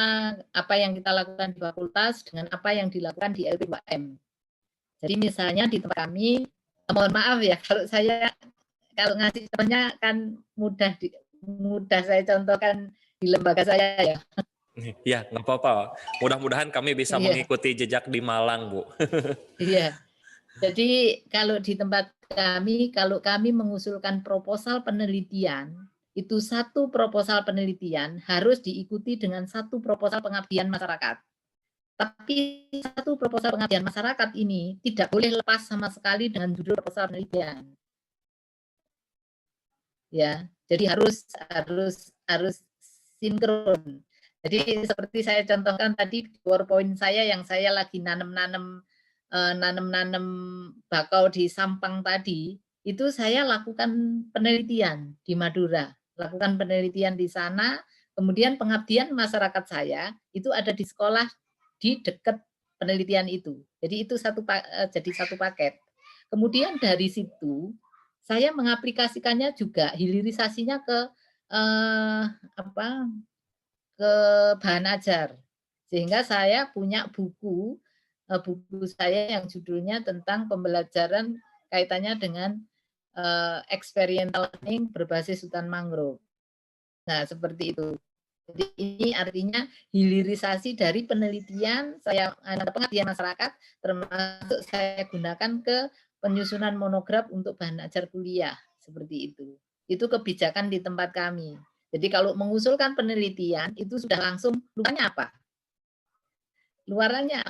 apa yang kita lakukan di fakultas dengan apa yang dilakukan di LP2M. Jadi misalnya di tempat kami, mohon maaf ya kalau ngasih contohnya kan mudah saya contohkan di lembaga saya ya. Ya, nggak apa-apa. Mudah-mudahan kami bisa mengikuti jejak di Malang, Bu. Iya. Jadi kalau di tempat kami, kalau kami mengusulkan proposal penelitian, itu satu proposal penelitian harus diikuti dengan satu proposal pengabdian masyarakat. Tapi satu proposal pengabdian masyarakat ini tidak boleh lepas sama sekali dengan judul proposal penelitian. Ya, jadi harus sinkron. Jadi seperti saya contohkan tadi di PowerPoint saya yang saya lagi nanam bakau di Sampang tadi, itu saya lakukan penelitian di Madura, lakukan penelitian di sana, kemudian pengabdian masyarakat saya itu ada di sekolah di dekat penelitian itu. Jadi itu jadi satu paket. Kemudian dari situ saya mengaplikasikannya juga hilirisasinya ke ke bahan ajar. Sehingga saya punya buku saya yang judulnya tentang pembelajaran kaitannya dengan experiential learning berbasis hutan mangrove. Nah, seperti itu. Jadi ini artinya hilirisasi dari penelitian saya pengabdian masyarakat, termasuk saya gunakan ke penyusunan monograf untuk bahan ajar kuliah, seperti itu. Itu kebijakan di tempat kami. Jadi kalau mengusulkan penelitian itu sudah langsung luarannya apa?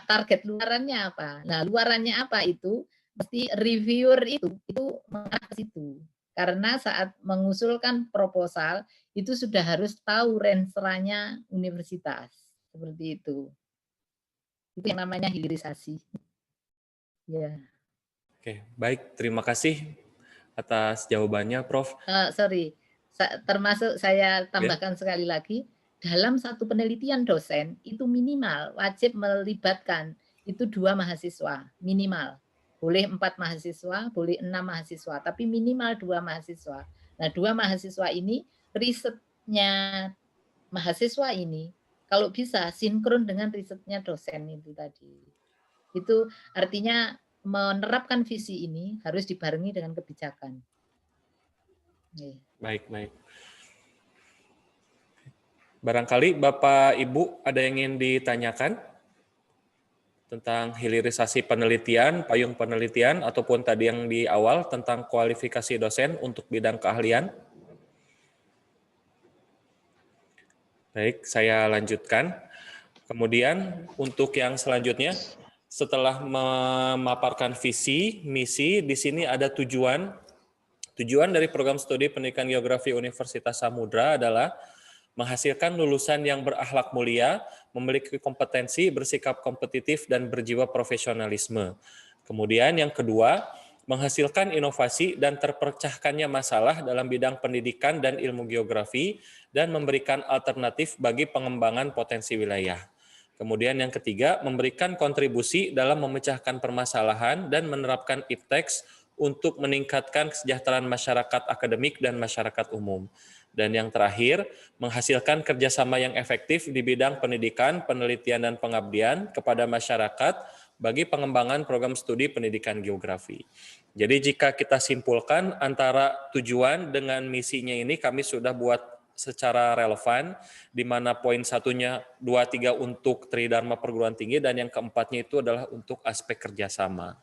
Target luarannya apa? Nah, luarannya apa itu mesti reviewer itu mengarah ke situ. Karena saat mengusulkan proposal itu sudah harus tahu range-nya universitas. Seperti itu. Itu yang namanya hilirisasi. Ya. Oke, baik. Terima kasih atas jawabannya, Prof. Termasuk saya tambahkan sekali lagi, dalam satu penelitian dosen itu minimal wajib melibatkan itu 2 mahasiswa, minimal. Boleh 4 mahasiswa, boleh 6 mahasiswa, tapi minimal 2 mahasiswa. Nah, 2 mahasiswa ini risetnya mahasiswa ini kalau bisa sinkron dengan risetnya dosen itu tadi. Itu artinya menerapkan visi ini harus dibarengi dengan kebijakan. Baik. Barangkali Bapak Ibu ada yang ingin ditanyakan tentang hilirisasi penelitian, payung penelitian, ataupun tadi yang di awal tentang kualifikasi dosen untuk bidang keahlian. Baik, saya lanjutkan. Kemudian untuk yang selanjutnya, setelah memaparkan visi, misi, di sini ada tujuan. Tujuan dari program studi pendidikan geografi Universitas Samudra adalah menghasilkan lulusan yang berakhlak mulia, memiliki kompetensi, bersikap kompetitif, dan berjiwa profesionalisme. Kemudian yang kedua, menghasilkan inovasi dan terpecahkannya masalah dalam bidang pendidikan dan ilmu geografi, dan memberikan alternatif bagi pengembangan potensi wilayah. Kemudian yang ketiga, memberikan kontribusi dalam memecahkan permasalahan dan menerapkan IPTEX untuk meningkatkan kesejahteraan masyarakat akademik dan masyarakat umum. Dan yang terakhir, menghasilkan kerjasama yang efektif di bidang pendidikan, penelitian, dan pengabdian kepada masyarakat bagi pengembangan program studi pendidikan geografi. Jadi jika kita simpulkan antara tujuan dengan misinya ini kami sudah buat secara relevan, di mana poin satunya 2, 3 untuk Tridharma perguruan tinggi, dan yang keempatnya itu adalah untuk aspek kerjasama.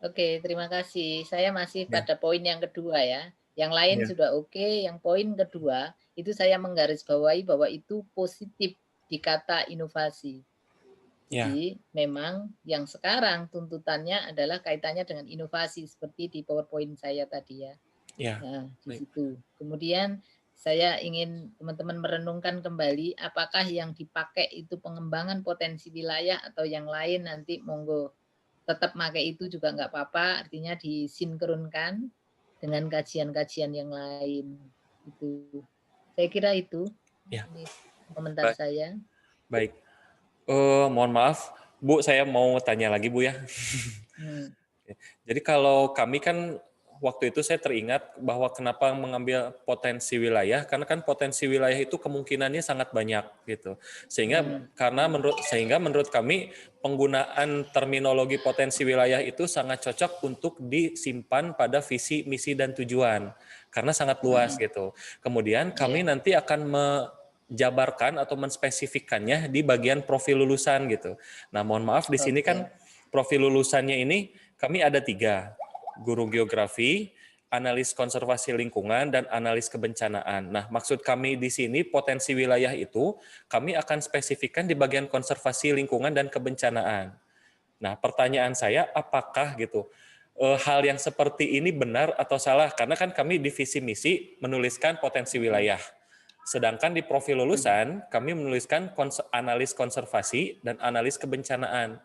Oke, terima kasih. Saya masih pada poin yang kedua ya. Yang lain sudah oke. Yang poin kedua, itu saya menggarisbawahi bahwa itu positif di kata inovasi. Jadi memang yang sekarang tuntutannya adalah kaitannya dengan inovasi seperti di PowerPoint saya tadi ya. Nah, di situ. Kemudian saya ingin teman-teman merenungkan kembali apakah yang dipakai itu pengembangan potensi wilayah atau yang lain, nanti monggo tetap pakai itu juga nggak apa-apa, artinya disinkronkan dengan kajian-kajian yang lain. Itu. Saya kira itu. Ini komentar saya. Baik. Mohon maaf, Bu, saya mau tanya lagi, Bu ya. Jadi kalau kami kan waktu itu saya teringat bahwa kenapa mengambil potensi wilayah, karena kan potensi wilayah itu kemungkinannya sangat banyak gitu. Sehingga menurut kami penggunaan terminologi potensi wilayah itu sangat cocok untuk disimpan pada visi, misi, dan tujuan karena sangat luas gitu. Kemudian kami nanti akan menjabarkan atau menspesifikkannya di bagian profil lulusan gitu. Nah, mohon maaf di sini kan profil lulusannya ini kami ada 3. Guru geografi, analis konservasi lingkungan, dan analis kebencanaan. Nah, maksud kami di sini potensi wilayah itu kami akan spesifikkan di bagian konservasi lingkungan dan kebencanaan. Nah, pertanyaan saya, apakah gitu hal yang seperti ini benar atau salah? Karena kan kami di visi misi menuliskan potensi wilayah. Sedangkan di profil lulusan kami menuliskan analis konservasi dan analis kebencanaan.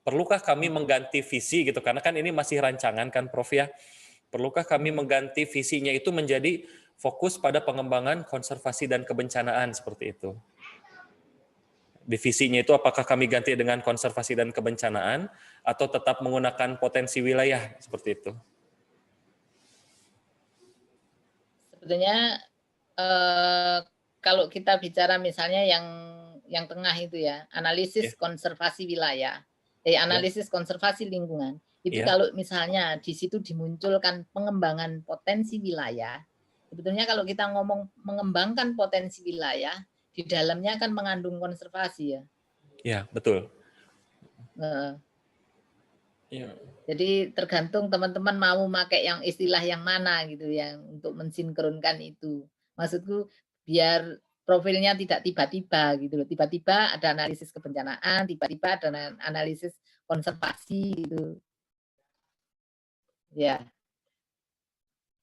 Perlukah kami mengganti visi gitu? Karena kan ini masih rancangan kan, Prof ya. Perlukah kami mengganti visinya itu menjadi fokus pada pengembangan konservasi dan kebencanaan seperti itu? Divisinya itu apakah kami ganti dengan konservasi dan kebencanaan atau tetap menggunakan potensi wilayah seperti itu? Sebetulnya kalau kita bicara misalnya yang tengah itu ya, analisis konservasi wilayah, analisis konservasi lingkungan, itu kalau misalnya di situ dimunculkan pengembangan potensi wilayah, sebetulnya kalau kita ngomong mengembangkan potensi wilayah, di dalamnya kan mengandung konservasi ya. Ya, betul. Jadi tergantung teman-teman mau pakai yang istilah yang mana gitu yang untuk mensinkronkan itu. Maksudku biar profilnya tidak tiba-tiba gitu loh. Tiba-tiba ada analisis kebencanaan, tiba-tiba ada analisis konservasi gitu. Ya.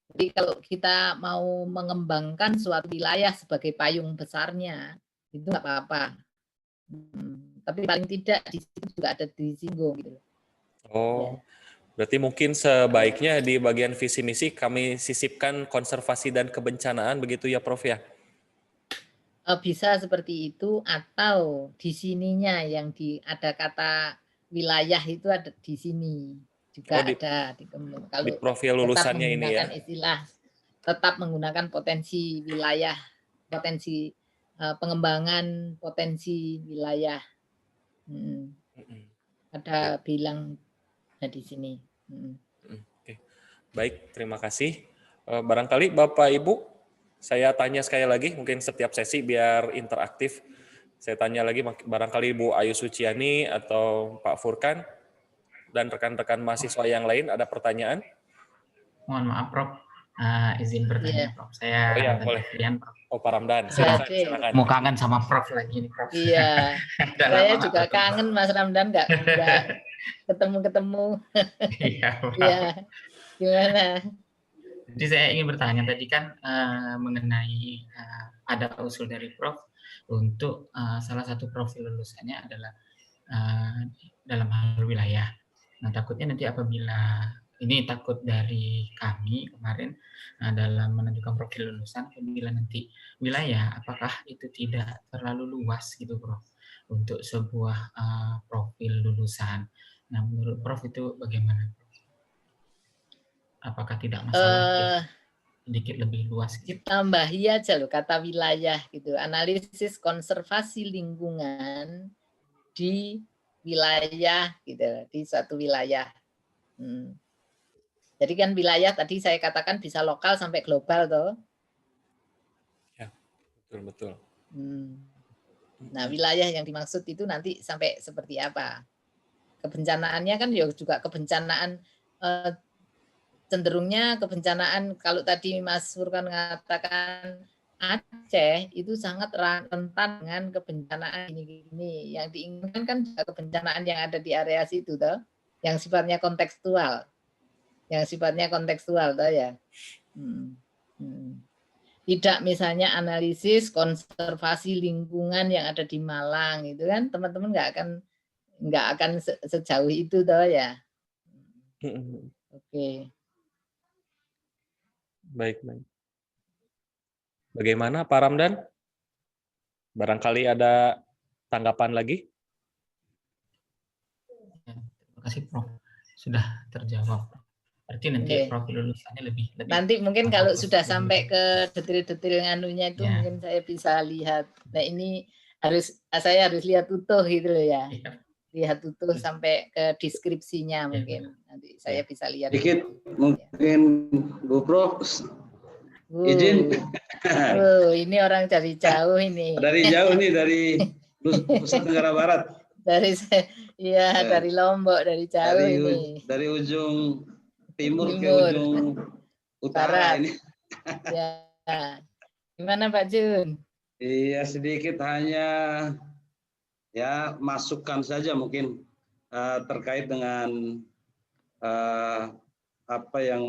Jadi kalau kita mau mengembangkan suatu wilayah sebagai payung besarnya, itu nggak apa-apa. Tapi paling tidak di situ juga ada disinggung gitu. Oh, berarti mungkin sebaiknya di bagian visi misi kami sisipkan konservasi dan kebencanaan begitu ya, Prof ya? Bisa seperti itu atau di sininya yang ada kata wilayah itu ada di sini juga ada kalau di profil lulusannya ini ya. Tetap menggunakan potensi wilayah, potensi pengembangan potensi wilayah. Ada bilang di sini. Oke. Baik, terima kasih. Barangkali Bapak Ibu, saya tanya sekali lagi, mungkin setiap sesi biar interaktif. Saya tanya lagi, barangkali Bu Ayu Suciani atau Pak Furkan dan rekan-rekan mahasiswa yang lain ada pertanyaan? Mohon maaf, Prof. Izin bertanya, Prof. Saya boleh. Prof. Oh, Pak Ramdan. Silakan. Mau kangen sama Prof lagi nih, Prof. Iya. Saya juga kangen Mas Ramdan nggak ketemu-ketemu. Iya, Iya. Gimana? Jadi saya ingin bertanya tadi kan mengenai ada usul dari Prof untuk salah satu profil lulusannya adalah dalam hal wilayah. Nah, takutnya nanti apabila ini takut dari kami kemarin dalam menentukan profil lulusan, apabila nanti wilayah, apakah itu tidak terlalu luas gitu, Prof, untuk sebuah profil lulusan. Nah, menurut Prof itu bagaimana? Apakah tidak masalah sedikit lebih luas? Gitu? Ditambahi aja loh kata wilayah gitu. Analisis konservasi lingkungan di wilayah gitu, di suatu wilayah. Jadi kan wilayah tadi saya katakan bisa lokal sampai global toh. Ya, betul. Nah, wilayah yang dimaksud itu nanti sampai seperti apa? Kebencanaannya kan juga kebencanaan cenderungnya kebencanaan kalau tadi Mas Furkan mengatakan Aceh itu sangat rentan dengan kebencanaan ini. Yang diinginkan kan juga kebencanaan yang ada di area situ toh, yang sifatnya kontekstual. Toh ya. Tidak misalnya analisis konservasi lingkungan yang ada di Malang itu kan teman-teman nggak akan sejauh itu toh ya. Oke. Baik. Bagaimana Pak Ramdan? Barangkali ada tanggapan lagi? Terima kasih, Prof. Sudah terjawab. Berarti nanti profil lulusannya lebih. Nanti mungkin kalau sudah sampai ke detil-detil nganunya itu mungkin saya bisa lihat. Nah ini saya harus lihat utuh gitu loh ya. Lihat utuh sampai ke deskripsinya mungkin. Nanti saya bisa lihat. Dikit mungkin Bu Prof. Izin. Ini orang dari jauh ini. Dari jauh nih, dari Nusa Tenggara Barat. Dari Lombok, dari jauh ini. Dari ujung timur ke ujung Utara Barat. ini. Ya. Gimana Pak Jun? Iya, sedikit hanya ya masukan saja mungkin terkait dengan apa yang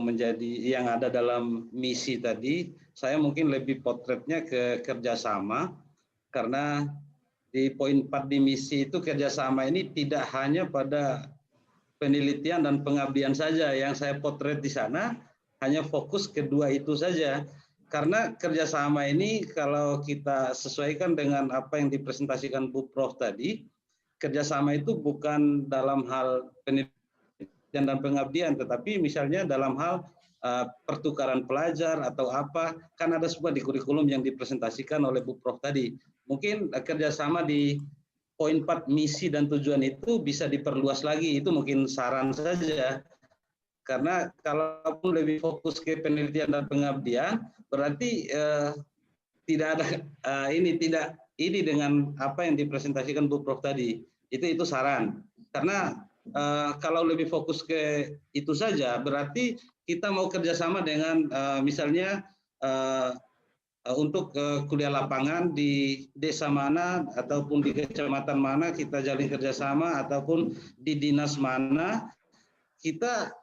ada dalam misi tadi. Saya mungkin lebih potretnya ke kerjasama, karena di poin 4 di misi itu kerjasama ini tidak hanya pada penelitian dan pengabdian saja. Yang saya potret di sana hanya fokus kedua itu saja. Karena kerjasama ini kalau kita sesuaikan dengan apa yang dipresentasikan Bu Prof tadi, kerjasama itu bukan dalam hal penelitian dan pengabdian, tetapi misalnya dalam hal pertukaran pelajar atau apa, kan ada semua di kurikulum yang dipresentasikan oleh Bu Prof tadi. Mungkin kerjasama di poin 4 misi dan tujuan itu bisa diperluas lagi, itu mungkin saran saja. Karena kalau lebih fokus ke penelitian dan pengabdian, berarti tidak ada ini dengan apa yang dipresentasikan Bu Prof tadi. Itu saran. Karena kalau lebih fokus ke itu saja, berarti kita mau kerjasama dengan misalnya untuk kuliah lapangan di desa mana ataupun di kecamatan mana kita jalin kerjasama, ataupun di dinas mana kita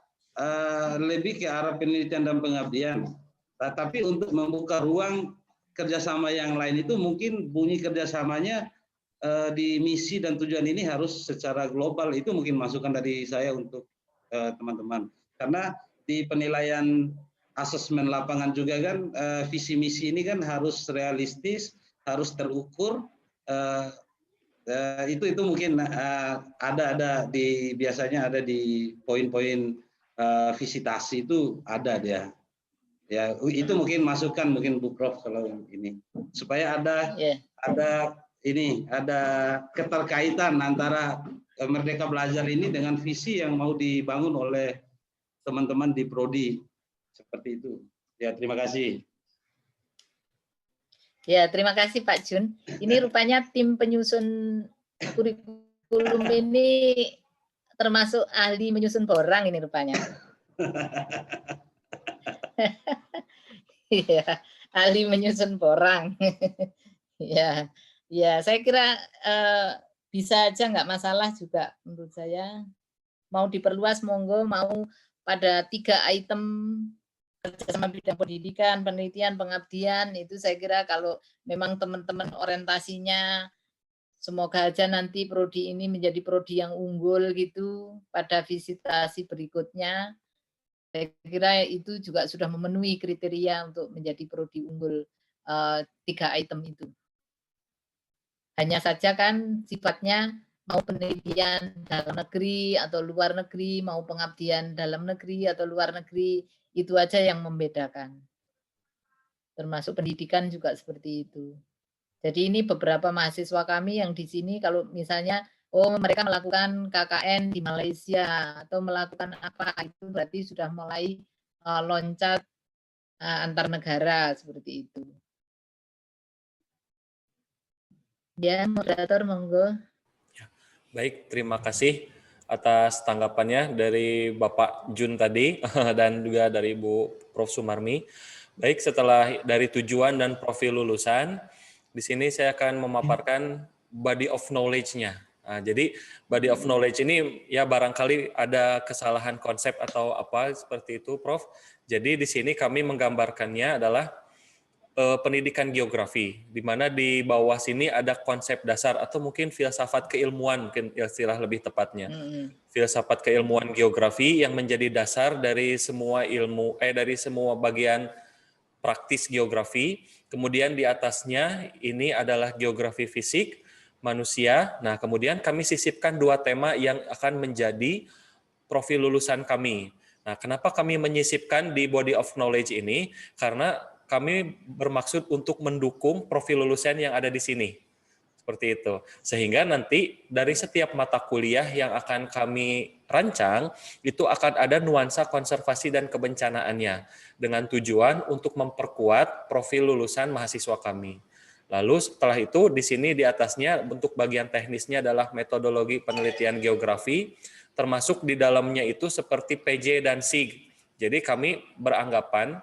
lebih ke arah penelitian dan pengabdian. Tapi untuk membuka ruang kerjasama yang lain itu mungkin bunyi kerjasamanya di misi dan tujuan ini harus secara global. Itu mungkin masukan dari saya untuk teman-teman. Karena di penilaian asesmen lapangan juga kan visi misi ini kan harus realistis, harus terukur. Itu mungkin ada biasanya ada di poin-poin visitasi itu ada dia. Ya, itu mungkin masukan mungkin Bu Prof kalau ini supaya ada keterkaitan antara Merdeka Belajar ini dengan visi yang mau dibangun oleh teman-teman di Prodi, seperti itu. Ya, terima kasih. Ya, terima kasih Pak Jun. Ini rupanya tim penyusun kurikulum ini termasuk ahli menyusun borang ini rupanya. Ya, ahli menyusun borang. Ya, saya kira bisa aja nggak masalah juga menurut saya. Mau diperluas monggo, mau pada 3 item kerjasama bidang pendidikan, penelitian, pengabdian, itu saya kira kalau memang teman-teman orientasinya semoga aja nanti prodi ini menjadi prodi yang unggul gitu pada visitasi berikutnya. Saya kira itu juga sudah memenuhi kriteria untuk menjadi prodi unggul 3 item itu. Hanya saja kan sifatnya mau penelitian dalam negeri atau luar negeri, mau pengabdian dalam negeri atau luar negeri, itu aja yang membedakan. Termasuk pendidikan juga seperti itu. Jadi ini beberapa mahasiswa kami yang di sini kalau misalnya mereka melakukan KKN di Malaysia atau melakukan apa, itu berarti sudah mulai loncat antar negara seperti itu. Ya, moderator monggo. Baik, terima kasih atas tanggapannya dari Bapak Jun tadi dan juga dari Bu Prof Sumarmi. Baik, setelah dari tujuan dan profil lulusan, di sini saya akan memaparkan body of knowledge-nya. Nah, jadi body of knowledge ini ya barangkali ada kesalahan konsep atau apa seperti itu, Prof. Jadi di sini kami menggambarkannya adalah pendidikan geografi, di mana di bawah sini ada konsep dasar atau mungkin filsafat keilmuan, mungkin istilah lebih tepatnya. Filsafat keilmuan geografi yang menjadi dasar dari semua ilmu, dari semua bagian praktis geografi. Kemudian di atasnya ini adalah geografi fisik, manusia. Nah, kemudian kami sisipkan 2 tema yang akan menjadi profil lulusan kami. Nah, kenapa kami menyisipkan di body of knowledge ini? Karena kami bermaksud untuk mendukung profil lulusan yang ada di sini. Seperti itu. Sehingga nanti dari setiap mata kuliah yang akan kami rancang, itu akan ada nuansa konservasi dan kebencanaannya, dengan tujuan untuk memperkuat profil lulusan mahasiswa kami. Lalu setelah itu di sini di atasnya bentuk bagian teknisnya adalah metodologi penelitian geografi, termasuk di dalamnya itu seperti PJ dan SIG. Jadi kami beranggapan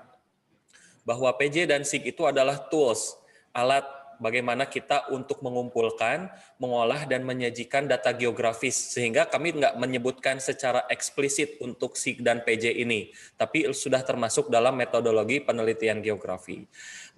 bahwa PJ dan SIG itu adalah tools, alat bagaimana kita untuk mengumpulkan, mengolah, dan menyajikan data geografis. Sehingga kami nggak menyebutkan secara eksplisit untuk SIG dan PJ ini, tapi sudah termasuk dalam metodologi penelitian geografi.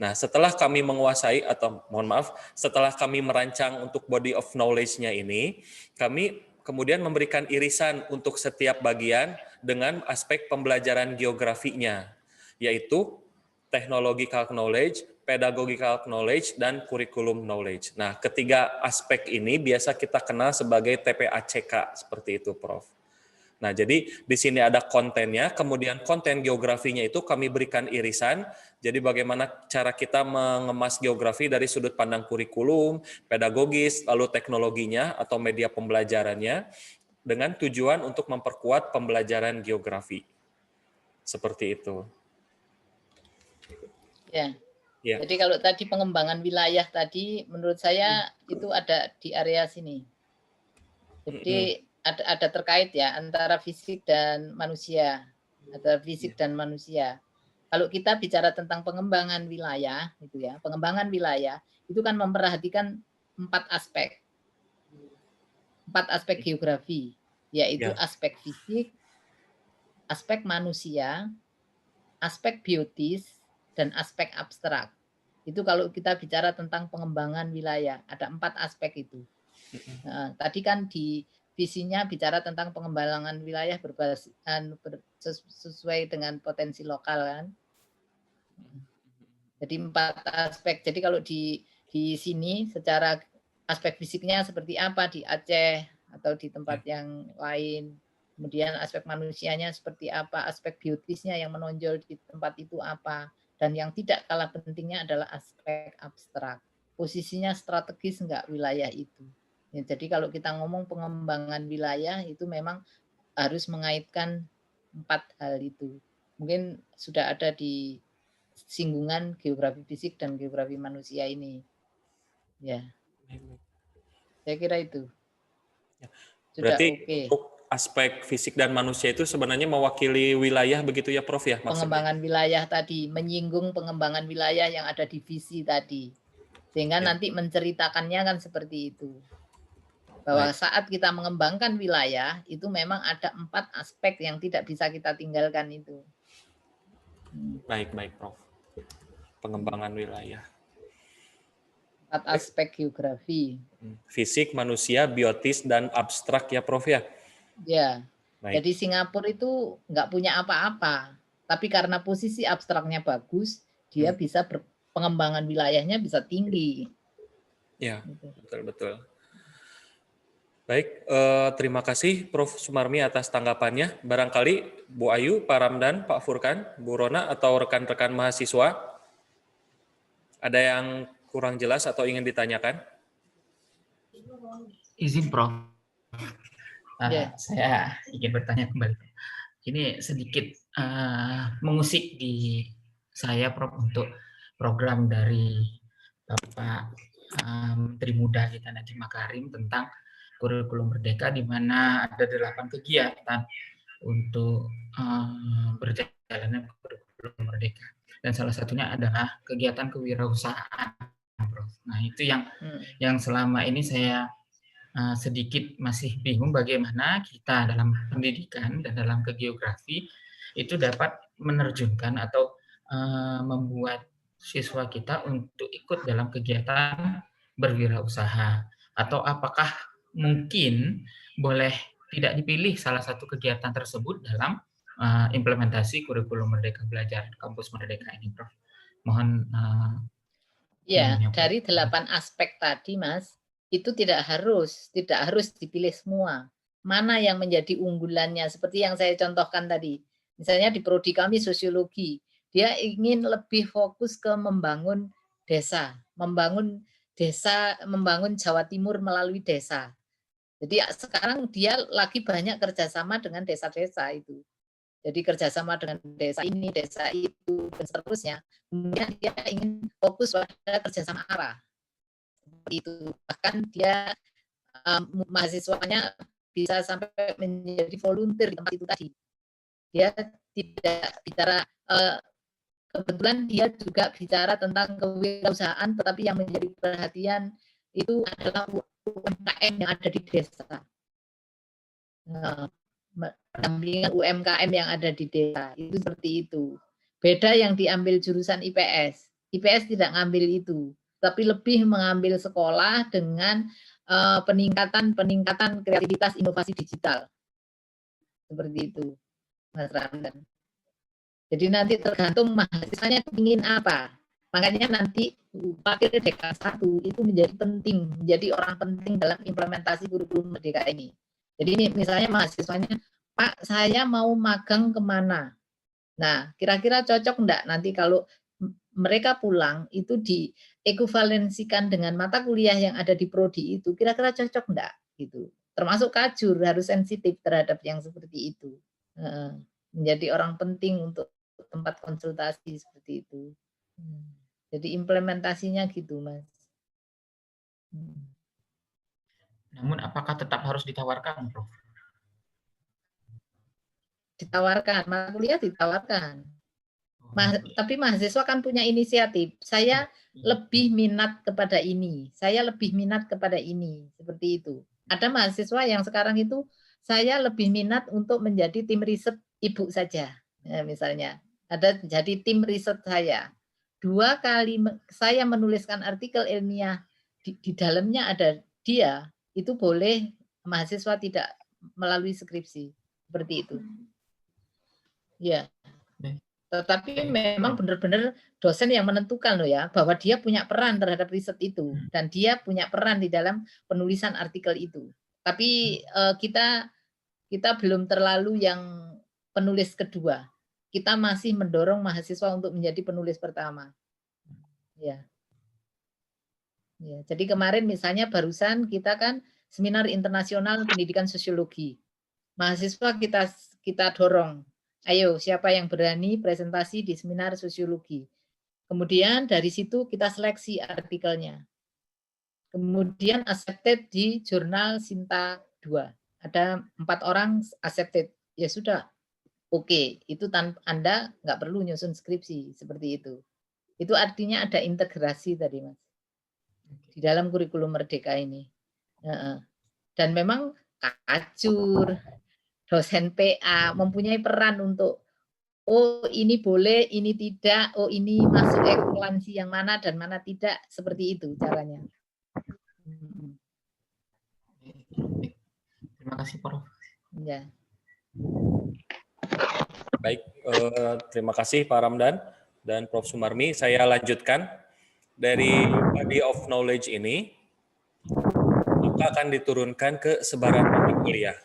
Nah, setelah kami menguasai, atau mohon maaf, setelah kami merancang untuk body of knowledge-nya ini, kami kemudian memberikan irisan untuk setiap bagian dengan aspek pembelajaran geografinya, yaitu technological knowledge, pedagogical knowledge, dan curriculum knowledge. Nah, ketiga aspek ini biasa kita kenal sebagai TPACK, seperti itu, Prof. Nah, jadi di sini ada kontennya, kemudian konten geografinya itu kami berikan irisan, jadi bagaimana cara kita mengemas geografi dari sudut pandang kurikulum, pedagogis, lalu teknologinya atau media pembelajarannya, dengan tujuan untuk memperkuat pembelajaran geografi. Seperti itu. Ya. Ya. Jadi kalau tadi pengembangan wilayah tadi, menurut saya itu ada di area sini. Jadi ada terkait ya antara fisik dan manusia, antara fisik dan manusia. Kalau kita bicara tentang pengembangan wilayah, itu ya, pengembangan wilayah itu kan memperhatikan 4 aspek geografi, yaitu aspek fisik, aspek manusia, aspek biotis, dan aspek abstrak. Itu kalau kita bicara tentang pengembangan wilayah, ada 4 aspek itu. Nah, tadi kan di visinya bicara tentang pengembangan wilayah berbasis sesuai dengan potensi lokal kan. Jadi 4 aspek. Jadi kalau di sini secara aspek fisiknya seperti apa di Aceh atau di tempat yang lain. Kemudian aspek manusianya seperti apa, aspek biotisnya yang menonjol di tempat itu apa. Dan yang tidak kalah pentingnya adalah aspek abstrak. Posisinya strategis enggak wilayah itu. Ya, jadi kalau kita ngomong pengembangan wilayah itu memang harus mengaitkan 4 hal itu. Mungkin sudah ada di singgungan geografi fisik dan geografi manusia ini. Ya. Saya kira itu. Sudah berarti untuk aspek fisik dan manusia itu sebenarnya mewakili wilayah begitu ya, Prof ya? Maksudnya? Pengembangan wilayah tadi, menyinggung pengembangan wilayah yang ada di visi tadi. Sehingga nanti menceritakannya kan seperti itu. Bahwa saat kita mengembangkan wilayah, itu memang ada 4 aspek yang tidak bisa kita tinggalkan itu. Baik, Prof. Pengembangan wilayah. 4 aspek geografi. Fisik, manusia, biotis, dan abstrak ya, Prof ya? Ya. Baik. Jadi Singapura itu nggak punya apa-apa. Tapi karena posisi abstraknya bagus, dia bisa pengembangan wilayahnya bisa tinggi. Ya, betul. Baik, terima kasih Prof. Sumarmi atas tanggapannya. Barangkali Bu Ayu, Pak Ramdan, Pak Furkan, Bu Rona, atau rekan-rekan mahasiswa, ada yang kurang jelas atau ingin ditanyakan? Izin Prof. Saya ingin bertanya kembali. Ini sedikit mengusik di saya, Prof, untuk program dari Bapak Menteri Muda kita Nadiem Makarim tentang kurikulum merdeka, di mana ada 8 kegiatan untuk berjalannya kurikulum merdeka. Dan salah satunya adalah kegiatan kewirausahaan, Prof. Nah, itu yang selama ini saya sedikit masih bingung bagaimana kita dalam pendidikan dan dalam kegeografi itu dapat menerjunkan atau membuat siswa kita untuk ikut dalam kegiatan berwirausaha, atau apakah mungkin boleh tidak dipilih salah satu kegiatan tersebut dalam implementasi kurikulum Merdeka Belajar Kampus Merdeka ini, Prof. Mohon ya, dari 8 aspek tadi, Mas, itu tidak harus dipilih semua. Mana yang menjadi unggulannya, seperti yang saya contohkan tadi. Misalnya di prodi kami sosiologi, dia ingin lebih fokus ke membangun desa, membangun Jawa Timur melalui desa. Jadi sekarang dia lagi banyak kerjasama dengan desa-desa itu. Jadi kerjasama dengan desa ini, desa itu, dan seterusnya. Kemudian dia ingin fokus pada kerjasama arah. Itu bahkan dia mahasiswanya bisa sampai menjadi volunteer di tempat itu tadi. Dia tidak bicara kebetulan dia juga bicara tentang kewirausahaan, tetapi yang menjadi perhatian itu adalah UMKM yang ada di desa. Pendampingan UMKM yang ada di desa itu seperti itu. Beda yang diambil jurusan IPS. IPS tidak ngambil itu, tapi lebih mengambil sekolah dengan peningkatan kreativitas inovasi digital. Seperti itu, Mas Ramdan. Jadi nanti tergantung mahasiswanya ingin apa. Makanya nanti wakil dekan 1 itu menjadi penting, menjadi orang penting dalam implementasi kurikulum Merdeka ini. Jadi ini misalnya mahasiswanya, Pak, saya mau magang kemana? Nah, kira-kira cocok enggak nanti kalau mereka pulang itu diekuivalensikan dengan mata kuliah yang ada di prodi itu, kira-kira cocok enggak? Gitu. Termasuk Kajur harus sensitif terhadap yang seperti itu. Menjadi orang penting untuk tempat konsultasi seperti itu. Jadi implementasinya gitu, Mas. Namun apakah tetap harus ditawarkan, Prof? Ditawarkan, mata kuliah ditawarkan. Tapi mahasiswa kan punya inisiatif. Saya lebih minat kepada ini, saya lebih minat kepada ini, seperti itu. Ada mahasiswa yang sekarang itu saya lebih minat untuk menjadi tim riset ibu saja, ya, misalnya. Ada jadi tim riset saya. 2 kali saya menuliskan artikel ilmiah di dalamnya ada dia, itu boleh mahasiswa tidak melalui skripsi, seperti itu. Ya. Tetapi memang benar-benar dosen yang menentukan loh ya, bahwa dia punya peran terhadap riset itu dan dia punya peran di dalam penulisan artikel itu. Tapi kita belum terlalu yang penulis kedua. Kita masih mendorong mahasiswa untuk menjadi penulis pertama. Ya. Ya, jadi kemarin misalnya barusan kita kan seminar internasional pendidikan sosiologi. Mahasiswa kita dorong. Ayo, siapa yang berani presentasi di seminar sosiologi. Kemudian dari situ kita seleksi artikelnya. Kemudian accepted di jurnal Sinta 2. Ada 4 orang accepted. Ya sudah, oke. Itu Anda nggak perlu nyusun skripsi, seperti itu. Itu artinya ada integrasi tadi, Mas. Di dalam kurikulum Merdeka ini. Dan memang Kajur, dosen PA mempunyai peran untuk oh ini boleh, ini tidak, oh ini masuk ekuivalensi yang mana dan mana tidak, seperti itu caranya. Terima kasih, Prof. Ya. Baik, terima kasih Pak Ramdan dan Prof. Sumarmi. Saya lanjutkan dari body of knowledge ini, maka akan diturunkan ke sebaran mata kuliah.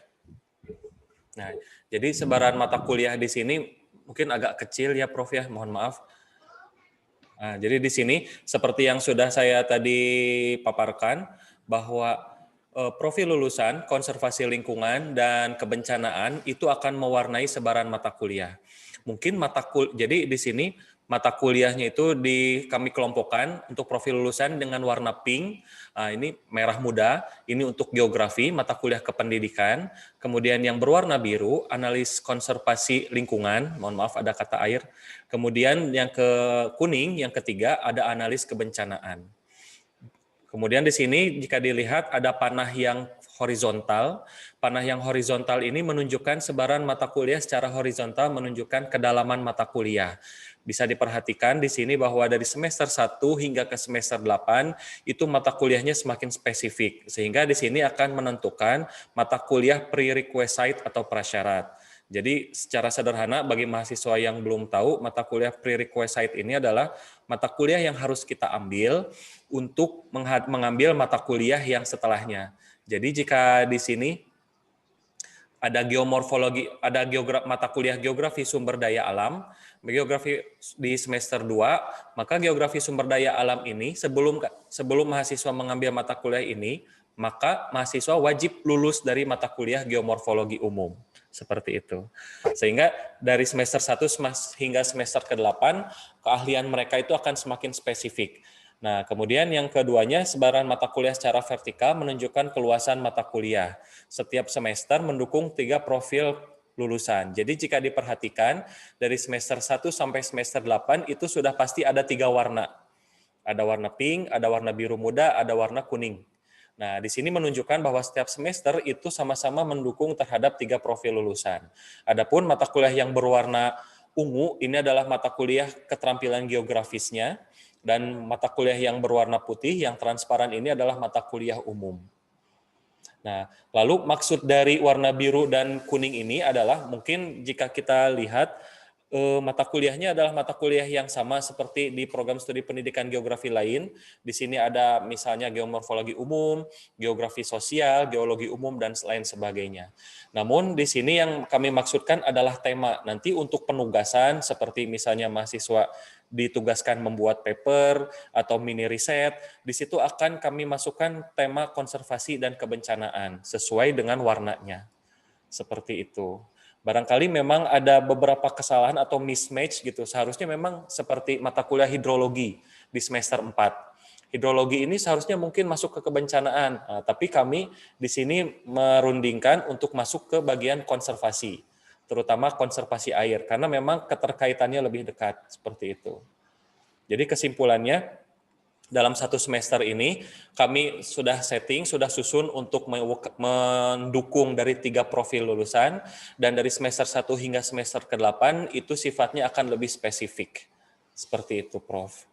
Nah, jadi sebaran mata kuliah di sini mungkin agak kecil ya, Prof ya, mohon maaf. Nah, jadi di sini seperti yang sudah saya tadi paparkan bahwa profil lulusan konservasi lingkungan dan kebencanaan itu akan mewarnai sebaran mata kuliah. Mungkin jadi di sini mata kuliahnya itu kami kelompokkan untuk profil lulusan dengan warna pink, ini merah muda, ini untuk geografi, mata kuliah kependidikan, kemudian yang berwarna biru, analis konservasi lingkungan, mohon maaf ada kata air, kemudian yang kuning, yang ketiga ada analis kebencanaan. Kemudian di sini jika dilihat ada panah yang horizontal. Panah yang horizontal ini menunjukkan sebaran mata kuliah secara horizontal, menunjukkan kedalaman mata kuliah. Bisa diperhatikan di sini bahwa dari semester 1 hingga ke semester 8 itu mata kuliahnya semakin spesifik. Sehingga di sini akan menentukan mata kuliah prerequisite atau prasyarat. Jadi secara sederhana bagi mahasiswa yang belum tahu, mata kuliah prerequisite ini adalah mata kuliah yang harus kita ambil untuk mengambil mata kuliah yang setelahnya. Jadi jika di sini ada geomorfologi, ada mata kuliah geografi sumber daya alam, geografi di semester 2, maka geografi sumber daya alam ini sebelum mahasiswa mengambil mata kuliah ini, maka mahasiswa wajib lulus dari mata kuliah geomorfologi umum. Seperti itu. Sehingga dari semester 1 hingga semester ke-8, keahlian mereka itu akan semakin spesifik. Nah, kemudian yang keduanya, sebaran mata kuliah secara vertikal menunjukkan keluasan mata kuliah. Setiap semester mendukung 3 profil lulusan. Jadi jika diperhatikan dari semester 1 sampai semester 8 itu sudah pasti ada 3 warna. Ada warna pink, ada warna biru muda, ada warna kuning. Nah, di sini menunjukkan bahwa setiap semester itu sama-sama mendukung terhadap 3 profil lulusan. Adapun mata kuliah yang berwarna ungu, ini adalah mata kuliah keterampilan geografisnya, dan mata kuliah yang berwarna putih, yang transparan ini adalah mata kuliah umum. Nah, lalu maksud dari warna biru dan kuning ini adalah mungkin jika kita lihat mata kuliahnya adalah mata kuliah yang sama seperti di program studi pendidikan geografi lain. Di sini ada misalnya geomorfologi umum, geografi sosial, geologi umum, dan lain sebagainya. Namun di sini yang kami maksudkan adalah tema. Nanti untuk penugasan seperti misalnya mahasiswa ditugaskan membuat paper atau mini riset, di situ akan kami masukkan tema konservasi dan kebencanaan sesuai dengan warnanya. Seperti itu. Barangkali memang ada beberapa kesalahan atau mismatch gitu. Seharusnya memang seperti mata kuliah hidrologi di semester 4. Hidrologi ini seharusnya mungkin masuk ke kebencanaan, nah, tapi kami di sini merundingkan untuk masuk ke bagian konservasi, terutama konservasi air, karena memang keterkaitannya lebih dekat, seperti itu. Jadi kesimpulannya, dalam 1 semester ini kami sudah setting, sudah susun untuk mendukung dari 3 profil lulusan, dan dari semester 1 hingga semester ke-8 itu sifatnya akan lebih spesifik. Seperti itu, Prof.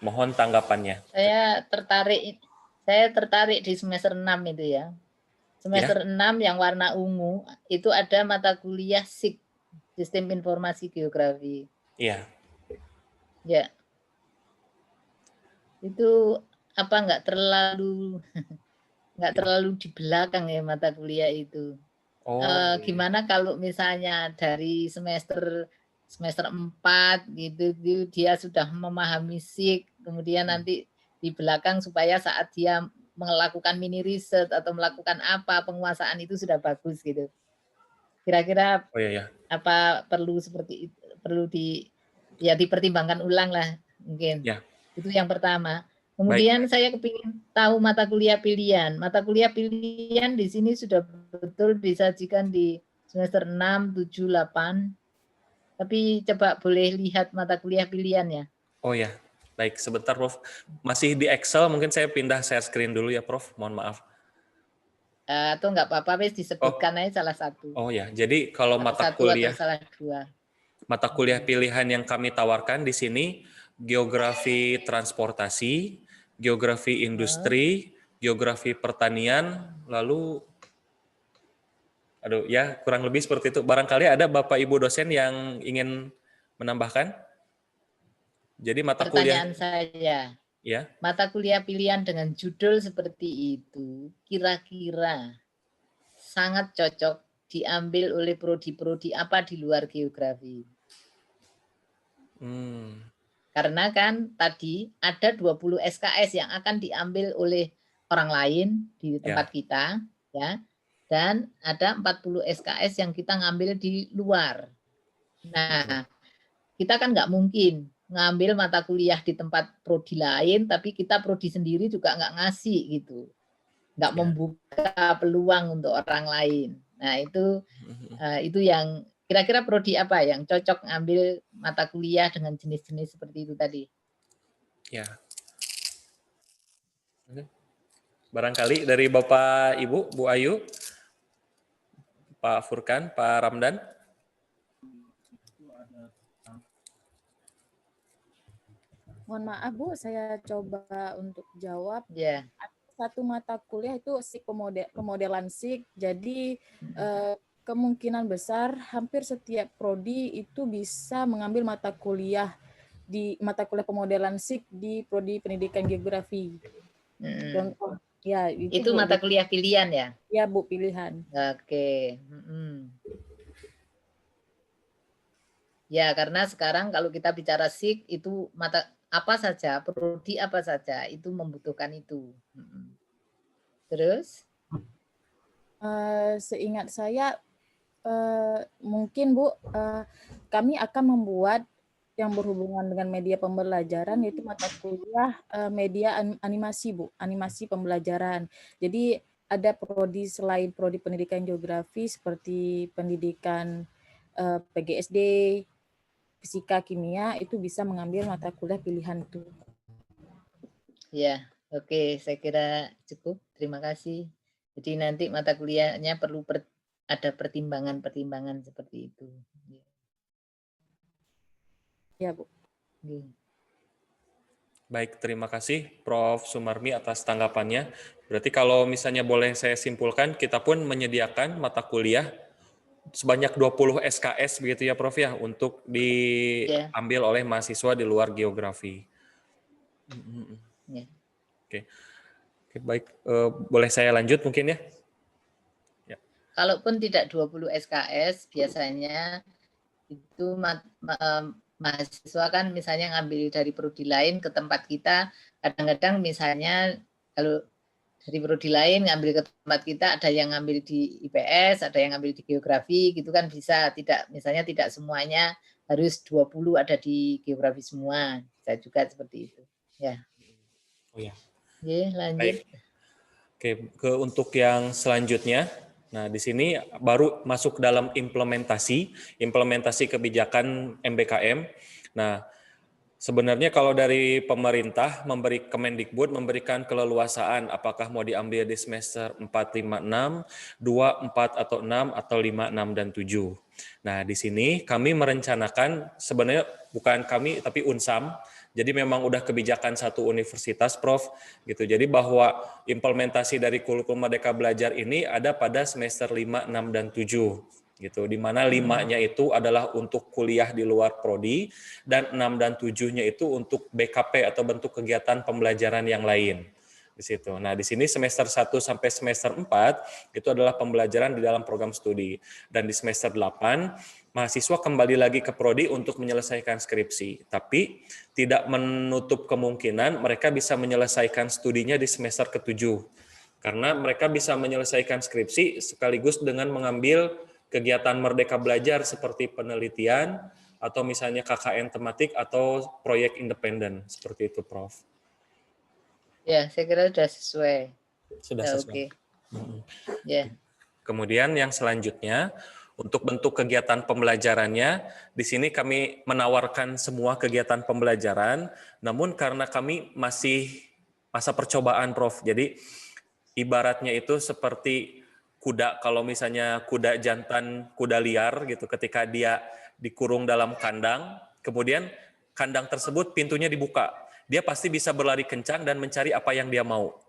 Mohon tanggapannya. Saya tertarik di semester 6 itu ya. Semester 6 yang warna ungu itu ada mata kuliah SIG, Sistem Informasi Geografi. Iya. Ya. Itu apa nggak terlalu di belakang ya mata kuliah itu. Gimana kalau misalnya dari semester 4 gitu dia sudah memahami SIG, kemudian nanti di belakang supaya saat dia melakukan mini riset atau melakukan apa penguasaan itu sudah bagus gitu. Kira-kira apa perlu seperti itu, perlu dipertimbangkan ulang lah mungkin. Ya. Itu yang pertama. Kemudian saya kepingin tahu mata kuliah pilihan. Mata kuliah pilihan di sini sudah betul disajikan di semester 6, 7, 8. Tapi coba boleh lihat mata kuliah pilihannya. Oh ya, baik. Sebentar, Prof. Masih di Excel, mungkin saya pindah share screen dulu ya, Prof. Mohon maaf. Atau nggak apa-apa, wis disebutkan aja salah satu. Oh ya, jadi kalau mata kuliah atau salah 2. Mata kuliah pilihan yang kami tawarkan di sini geografi transportasi, geografi industri, geografi pertanian, lalu ya kurang lebih seperti itu. Barangkali ada Bapak Ibu dosen yang ingin menambahkan? Jadi mata Pertanyaan kuliah saya. Ya. Mata kuliah pilihan dengan judul seperti itu kira-kira sangat cocok diambil oleh prodi-prodi apa di luar geografi? Karena kan tadi ada 20 SKS yang akan diambil oleh orang lain di tempat kita, ya, dan ada 40 SKS yang kita ngambil di luar. Nah, kita kan nggak mungkin ngambil mata kuliah di tempat prodi lain, tapi kita prodi sendiri juga nggak ngasih gitu, nggak membuka peluang untuk orang lain. Nah, itu yang kira-kira prodi apa yang cocok ngambil mata kuliah dengan jenis-jenis seperti itu tadi? Ya. Barangkali dari Bapak Ibu, Bu Ayu, Pak Furkan, Pak Ramdan. Mohon maaf Bu, saya coba untuk jawab. Ya. Satu mata kuliah itu SIG pemodelan SIG. Jadi kemungkinan besar hampir setiap prodi itu bisa mengambil mata kuliah pemodelan SIG di prodi pendidikan geografi. Contoh, ya itu mata kuliah pilihan ya? Ya Bu, pilihan. Oke. Ya, karena sekarang kalau kita bicara SIG itu mata apa saja, prodi apa saja itu membutuhkan itu. Terus? Seingat saya mungkin Bu, kami akan membuat yang berhubungan dengan media pembelajaran yaitu mata kuliah media animasi Bu, animasi pembelajaran. Jadi ada prodi selain prodi pendidikan geografi seperti pendidikan PGSD, fisika, kimia, itu bisa mengambil mata kuliah pilihan itu. Ya, oke, saya kira cukup. Terima kasih. Jadi nanti mata kuliahnya perlu ada pertimbangan-pertimbangan seperti itu. Ya, Bu. Oke. Baik, terima kasih Prof. Sumarmi atas tanggapannya. Berarti kalau misalnya boleh saya simpulkan, kita pun menyediakan mata kuliah sebanyak 20 SKS begitu ya Prof ya, untuk diambil oleh mahasiswa di luar geografi. Ya. Oke, baik. Boleh saya lanjut mungkin ya? Kalaupun tidak 20 SKS, biasanya itu mahasiswa kan misalnya ngambil dari prodi lain ke tempat kita, kadang-kadang misalnya kalau dari prodi lain ngambil ke tempat kita, ada yang ngambil di IPS, ada yang ngambil di geografi, gitu kan bisa. Tidak, misalnya tidak semuanya harus 20 ada di geografi semua, bisa juga seperti itu. Ya. Oh ya. Oke, lanjut. Baik. Oke, untuk yang selanjutnya. Nah, di sini baru masuk dalam implementasi kebijakan MBKM. Nah, sebenarnya kalau dari pemerintah Kemendikbud memberikan keleluasaan apakah mau diambil di semester 4, 5, 6, 2, 4 atau 6 atau 5, 6 dan 7. Nah, di sini kami merencanakan, sebenarnya bukan kami tapi Unsam. Jadi memang udah kebijakan satu universitas, Prof. Gitu. Jadi bahwa implementasi dari kurikulum Merdeka Belajar ini ada pada semester 5, 6 dan 7. Gitu, di mana 5-nya itu adalah untuk kuliah di luar prodi dan 6 dan 7-nya itu untuk BKP atau bentuk kegiatan pembelajaran yang lain di situ. Nah, di sini semester 1 sampai semester 4 itu adalah pembelajaran di dalam program studi, dan di semester 8 mahasiswa kembali lagi ke prodi untuk menyelesaikan skripsi, tapi tidak menutup kemungkinan mereka bisa menyelesaikan studinya di semester ke-7 karena mereka bisa menyelesaikan skripsi sekaligus dengan mengambil kegiatan Merdeka Belajar seperti penelitian atau misalnya KKN tematik atau proyek independen, seperti itu, Prof. Ya, saya kira sudah sesuai. Sudah Ya, sesuai. oke. Ya. Kemudian yang selanjutnya, untuk bentuk kegiatan pembelajarannya, di sini kami menawarkan semua kegiatan pembelajaran, namun karena kami masih masa percobaan, Prof. Jadi ibaratnya itu seperti kuda, kalau misalnya kuda jantan, kuda liar gitu, ketika dia dikurung dalam kandang, kemudian kandang tersebut pintunya dibuka, dia pasti bisa berlari kencang dan mencari apa yang dia mau.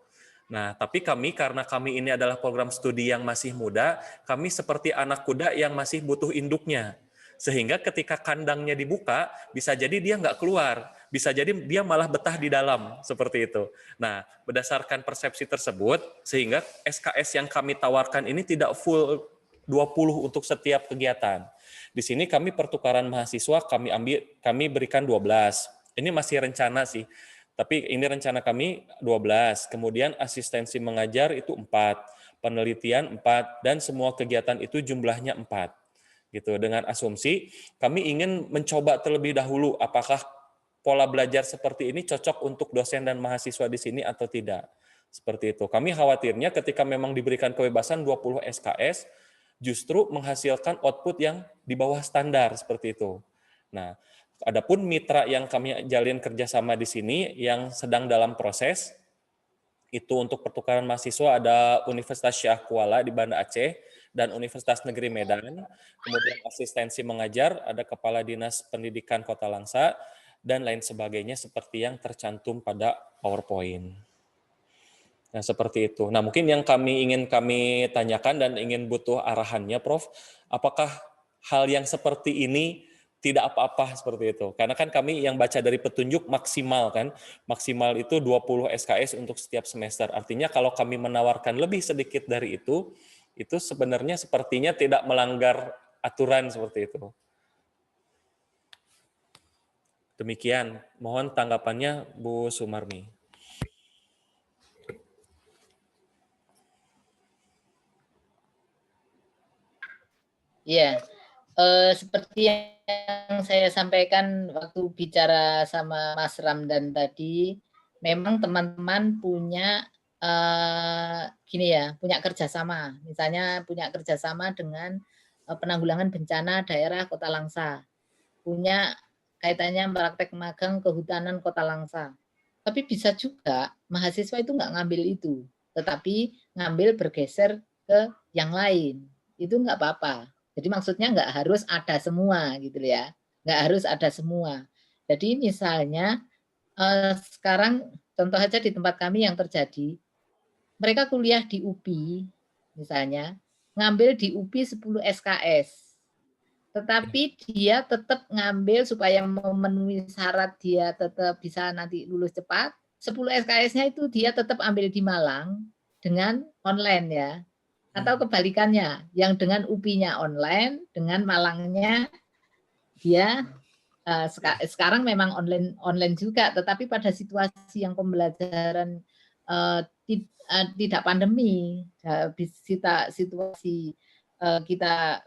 Nah, tapi karena kami ini adalah program studi yang masih muda, kami seperti anak kuda yang masih butuh induknya. Sehingga ketika kandangnya dibuka, bisa jadi dia nggak keluar, bisa jadi dia malah betah di dalam, seperti itu. Nah, berdasarkan persepsi tersebut, sehingga SKS yang kami tawarkan ini tidak full 20 untuk setiap kegiatan. Di sini kami pertukaran mahasiswa, kami berikan 12. Ini masih rencana sih. Tapi ini rencana kami 12, kemudian asistensi mengajar itu 4, penelitian 4, dan semua kegiatan itu jumlahnya 4. Gitu. Dengan asumsi kami ingin mencoba terlebih dahulu apakah pola belajar seperti ini cocok untuk dosen dan mahasiswa di sini atau tidak. Seperti itu. Kami khawatirnya ketika memang diberikan kebebasan 20 SKS, justru menghasilkan output yang di bawah standar seperti itu. Nah, adapun mitra yang kami jalin kerjasama di sini yang sedang dalam proses, itu untuk pertukaran mahasiswa ada Universitas Syah Kuala di Banda Aceh dan Universitas Negeri Medan, kemudian asistensi mengajar, ada Kepala Dinas Pendidikan Kota Langsa, dan lain sebagainya seperti yang tercantum pada PowerPoint. Nah, seperti itu. Nah, mungkin yang ingin kami tanyakan dan ingin butuh arahannya, Prof, apakah hal yang seperti ini tidak apa-apa seperti itu? Karena kan kami yang baca dari petunjuk maksimal kan, maksimal itu 20 SKS untuk setiap semester. Artinya kalau kami menawarkan lebih sedikit dari itu sebenarnya sepertinya tidak melanggar aturan seperti itu. Demikian, mohon tanggapannya Bu Sumarmi. Ya, seperti yang saya sampaikan waktu bicara sama Mas Ramdan tadi, memang teman-teman punya gini ya, punya kerjasama. Misalnya punya kerjasama dengan penanggulangan bencana daerah Kota Langsa. Punya kaitannya praktek magang kehutanan Kota Langsa. Tapi bisa juga mahasiswa itu nggak ngambil itu, tetapi ngambil bergeser ke yang lain. Itu nggak apa-apa. Jadi maksudnya nggak harus ada semua gitu ya. Nggak harus ada semua. Jadi misalnya sekarang contoh aja di tempat kami yang terjadi, mereka kuliah di UPI misalnya, ngambil di UPI 10 SKS. Tetapi dia tetap ngambil supaya memenuhi syarat dia tetap bisa nanti lulus cepat, 10 SKS-nya itu dia tetap ambil di Malang dengan online ya. Atau kebalikannya, yang dengan UPI-nya online, dengan Malangnya dia sekarang memang online juga, tetapi pada situasi yang pembelajaran tidak pandemi, situasi kita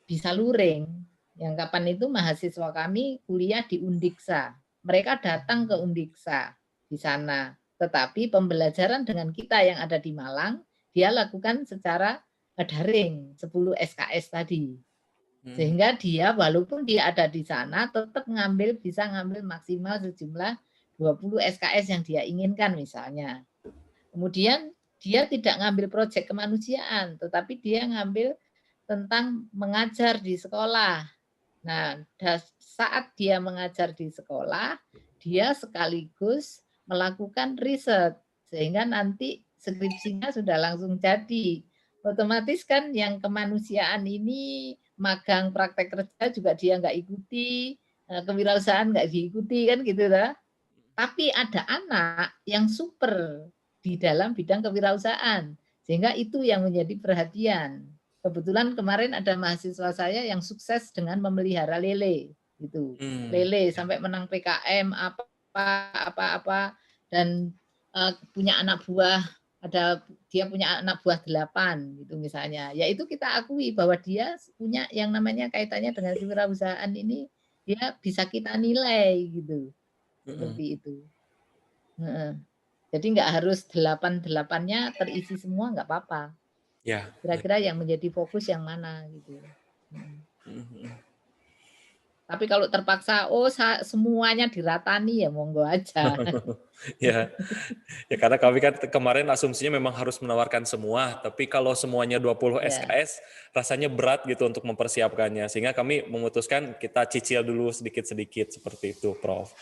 bisa luring, yang kapan itu mahasiswa kami kuliah di Undiksa. Mereka datang ke Undiksa di sana, tetapi pembelajaran dengan kita yang ada di Malang, dia lakukan secara daring, 10 SKS tadi. Sehingga dia walaupun dia ada di sana tetap bisa ngambil maksimal sejumlah 20 SKS yang dia inginkan misalnya. Kemudian dia tidak ngambil proyek kemanusiaan, tetapi dia ngambil tentang mengajar di sekolah. Nah, saat dia mengajar di sekolah, dia sekaligus melakukan riset sehingga nanti skripsinya sudah langsung jadi. Otomatis kan yang kemanusiaan ini magang praktek kerja juga dia nggak ikuti, kewirausahaan nggak diikuti kan gitu lah. Tapi ada anak yang super di dalam bidang kewirausahaan, sehingga itu yang menjadi perhatian. Kebetulan kemarin ada mahasiswa saya yang sukses dengan memelihara lele, gitu. Lele sampai menang PKM apa dan punya anak buah. Dia punya anak buah 8 gitu misalnya. Ya itu kita akui bahwa dia punya yang namanya kaitannya dengan kewirausahaan ini, dia bisa kita nilai gitu. Seperti itu. Jadi nggak harus 8-8-nya terisi semua, nggak apa-apa. Ya. Kira-kira yang menjadi fokus yang mana gitu. Tapi kalau terpaksa, semuanya diratani ya monggo aja. Ya, karena kami kan kemarin asumsinya memang harus menawarkan semua, tapi kalau semuanya 20 SKS rasanya berat gitu untuk mempersiapkannya, sehingga kami memutuskan kita cicil dulu sedikit-sedikit seperti itu, Prof.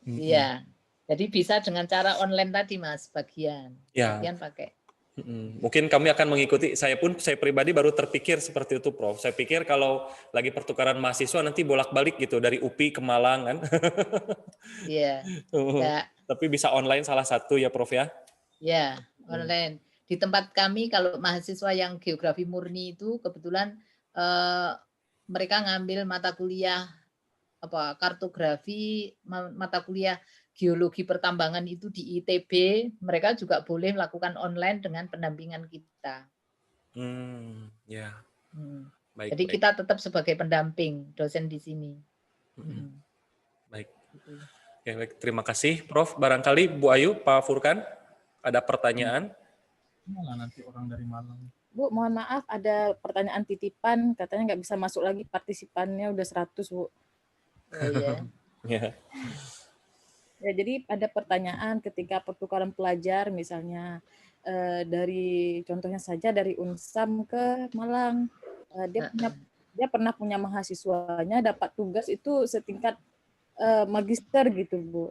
Iya, jadi bisa dengan cara online tadi Mas, bagian pakai. Mungkin kami akan mengikuti, saya pribadi baru terpikir seperti itu, Prof. Saya pikir kalau lagi pertukaran mahasiswa nanti bolak-balik gitu dari UPI ke Malang kan. Iya. Tapi bisa online salah satu ya, Prof ya? Ya, online. Di tempat kami kalau mahasiswa yang geografi murni itu kebetulan mereka ngambil mata kuliah kartografi, mata kuliah geologi pertambangan itu di ITB, mereka juga boleh melakukan online dengan pendampingan kita. Baik, jadi kita tetap sebagai pendamping dosen di sini. Baik. Oke, baik. Terima kasih, Prof. Barangkali Bu Ayu, Pak Furkan, ada pertanyaan? Nanti orang dari Malang. Bu, mohon maaf ada pertanyaan titipan, katanya nggak bisa masuk lagi partisipannya udah 100, Bu. Oh iya. Ya, jadi ada pertanyaan ketika pertukaran pelajar misalnya dari contohnya saja dari Unsam ke Malang, dia pernah punya mahasiswanya dapat tugas itu setingkat magister gitu, Bu.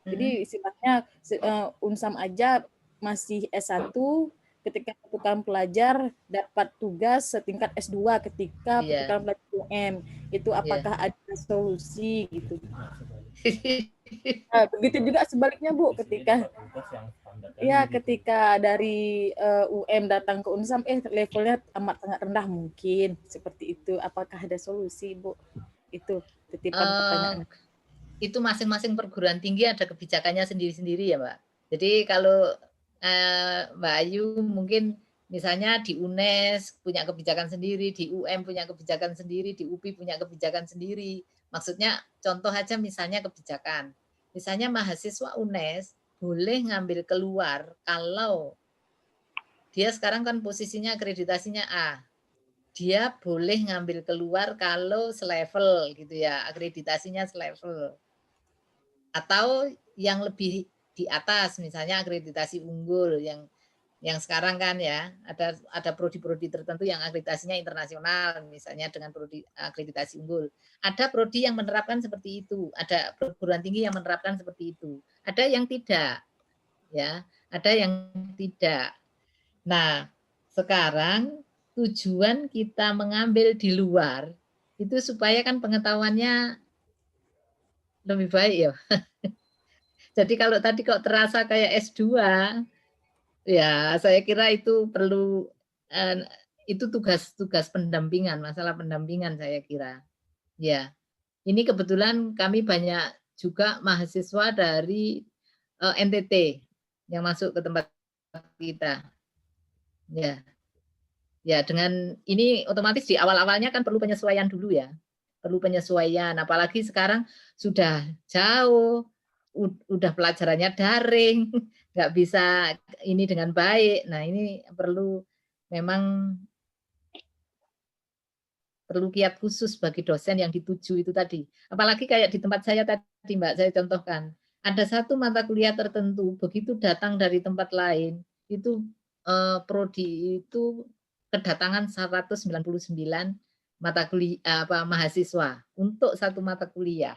Jadi istilahnya Unsam aja masih S1, ketika pertukaran pelajar dapat tugas setingkat S2 ketika pertukaran pelajar UM. Itu apakah ada solusi gitu? Begitu juga sebaliknya, Bu, ketika dari UM datang ke Unsam, levelnya amat sangat rendah mungkin seperti itu. Apakah ada solusi, Bu? Itu titipan pertanyaan. Itu masing-masing perguruan tinggi ada kebijakannya sendiri-sendiri ya, Mbak. Jadi kalau Mbak Ayu mungkin misalnya di UNES punya kebijakan sendiri, di UM punya kebijakan sendiri, di UPI punya kebijakan sendiri. Maksudnya contoh aja misalnya kebijakan. Misalnya mahasiswa UNES boleh ngambil keluar kalau dia sekarang kan posisinya akreditasinya A. Dia boleh ngambil keluar kalau selevel gitu ya, akreditasinya selevel. Atau yang lebih di atas, misalnya akreditasi unggul yang sekarang kan ya, ada prodi-prodi tertentu yang akreditasinya internasional, misalnya dengan prodi akreditasi unggul. Ada prodi yang menerapkan seperti itu, ada perguruan tinggi yang menerapkan seperti itu. Ada yang tidak, ya, ada yang tidak. Nah, sekarang tujuan kita mengambil di luar itu supaya kan pengetahuannya lebih baik ya. Jadi kalau tadi kok terasa kayak S2, ya saya kira itu perlu itu tugas pendampingan, masalah pendampingan saya kira. Ya, ini kebetulan kami banyak juga mahasiswa dari NTT yang masuk ke tempat kita. Ya. Ya, dengan ini otomatis di awal-awalnya kan perlu penyesuaian dulu ya. Perlu penyesuaian, apalagi sekarang sudah jauh, udah pelajarannya daring, nggak bisa ini dengan baik. Nah, ini memang perlu kiat khusus bagi dosen yang dituju itu tadi. Apalagi kayak di tempat saya tadi, Mbak, saya contohkan. Ada satu mata kuliah tertentu, begitu datang dari tempat lain, itu prodi itu kedatangan 199 mata kuliah mahasiswa untuk satu mata kuliah.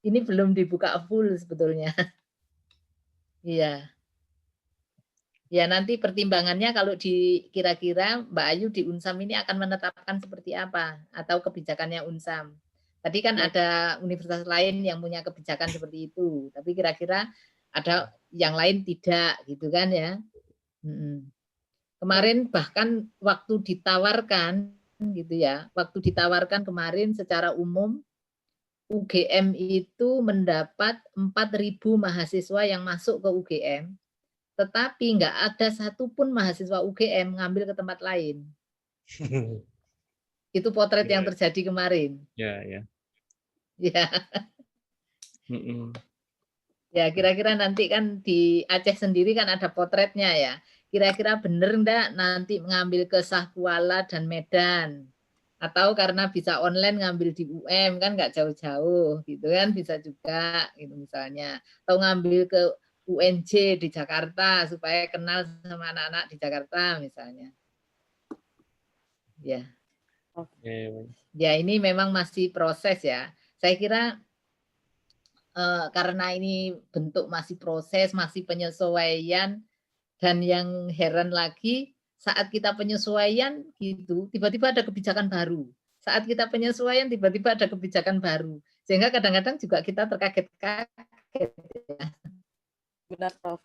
Ini belum dibuka full sebetulnya. Iya. Ya nanti pertimbangannya kalau kira-kira Mbak Ayu di Unsam ini akan menetapkan seperti apa atau kebijakannya Unsam. Tadi kan ada universitas lain yang punya kebijakan seperti itu, tapi kira-kira ada yang lain tidak gitu kan ya. Kemarin bahkan waktu ditawarkan gitu ya, waktu ditawarkan kemarin secara umum UGM itu mendapat 4.000 mahasiswa yang masuk ke UGM, tetapi nggak ada satupun mahasiswa UGM ngambil ke tempat lain. Itu potret yang terjadi kemarin. Ya, ya. Ya. Ya, kira-kira nanti kan di Aceh sendiri kan ada potretnya ya. Kira-kira benar enggak nanti mengambil ke Sahkuala dan Medan? Atau karena bisa online ngambil di UM kan nggak jauh-jauh gitu kan, bisa juga gitu misalnya. Atau ngambil ke UNJ di Jakarta supaya kenal sama anak-anak di Jakarta misalnya. Ya. Ya ini memang masih proses ya. Saya kira karena ini bentuk masih proses, masih penyesuaian, dan yang heran lagi saat kita penyesuaian gitu, tiba-tiba ada kebijakan baru. Saat kita penyesuaian tiba-tiba ada kebijakan baru, sehingga kadang-kadang juga kita terkaget-kaget. Benar, Prof.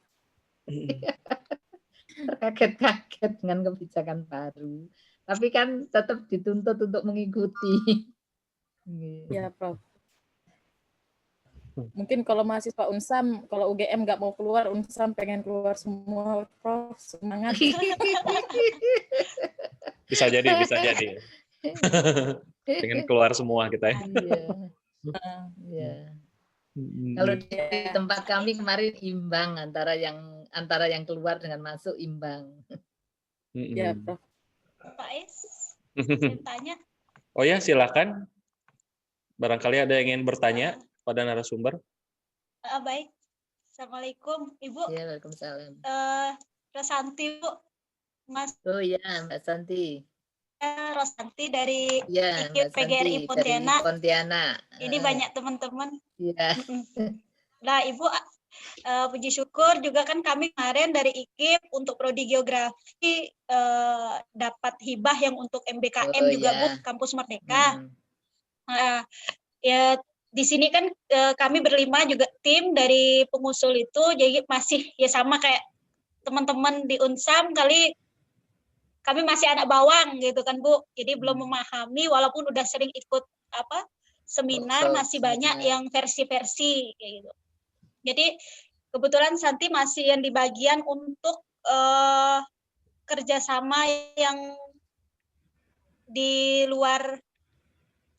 Terkaget-kaget dengan kebijakan baru, tapi kan tetap dituntut untuk mengikuti. Ya, Prof. Mungkin kalau mahasiswa Unsam, kalau UGM nggak mau keluar, Unsam pengen keluar semua, Prof. Semangat. Bisa jadi. Pengen keluar semua kita ya. Iya. Kalau di tempat kami kemarin imbang antara yang keluar dengan masuk imbang. Ya, Prof. Pak Es, saya tanya. Oh ya, silakan. Barangkali ada yang ingin bertanya pada narasumber. Baik. Assalamualaikum, Ibu. Ya, waalaikumsalam. Rosanti, Bu. Mas. Oh iya, Mbak Santi. Rosanti dari Santi, PGRI Pontianak. Dari Pontianak. Ini banyak teman-teman. Iya. Nah, Ibu, puji syukur juga kan kami kemarin dari IKIP untuk prodi geografi dapat hibah yang untuk MBKM juga, Bu, Kampus Merdeka. Ya di sini kan kami berlima juga tim dari pengusul itu, jadi masih ya sama kayak teman-teman di Unsam kali kami masih anak bawang gitu kan, Bu. Jadi belum memahami walaupun udah sering ikut seminar, masih banyak yang versi-versi kayak gitu. Jadi kebetulan Santi masih yang di bagian untuk kerjasama yang di luar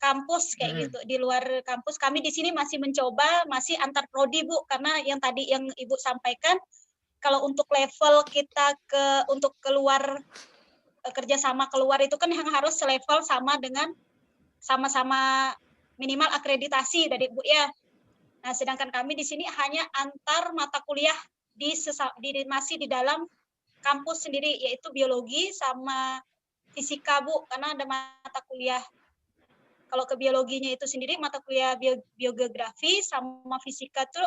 kampus kayak gitu. Di luar kampus kami di sini masih mencoba, masih antar prodi Bu, karena yang tadi yang Ibu sampaikan kalau untuk level kita untuk keluar kerjasama keluar itu kan yang harus selevel sama dengan sama-sama minimal akreditasi dari Bu ya. Nah, sedangkan kami di sini hanya antar mata kuliah masih di dalam kampus sendiri, yaitu biologi sama fisika Bu, karena ada mata kuliah. Kalau ke biologinya itu sendiri mata kuliah biogeografi sama fisika itu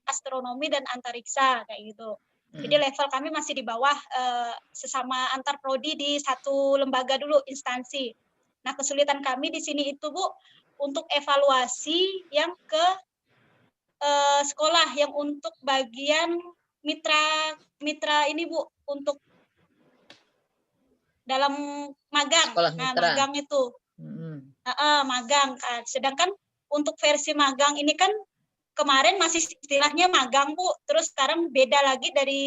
astronomi dan antariksa kayak gitu. Jadi level kami masih di bawah sesama antar prodi di satu lembaga dulu, instansi. Nah, kesulitan kami di sini itu Bu untuk evaluasi yang ke sekolah yang untuk bagian mitra ini Bu, untuk dalam magang. Nah, magang itu. Magang kan. Sedangkan untuk versi magang ini kan kemarin masih istilahnya magang Bu, terus sekarang beda lagi dari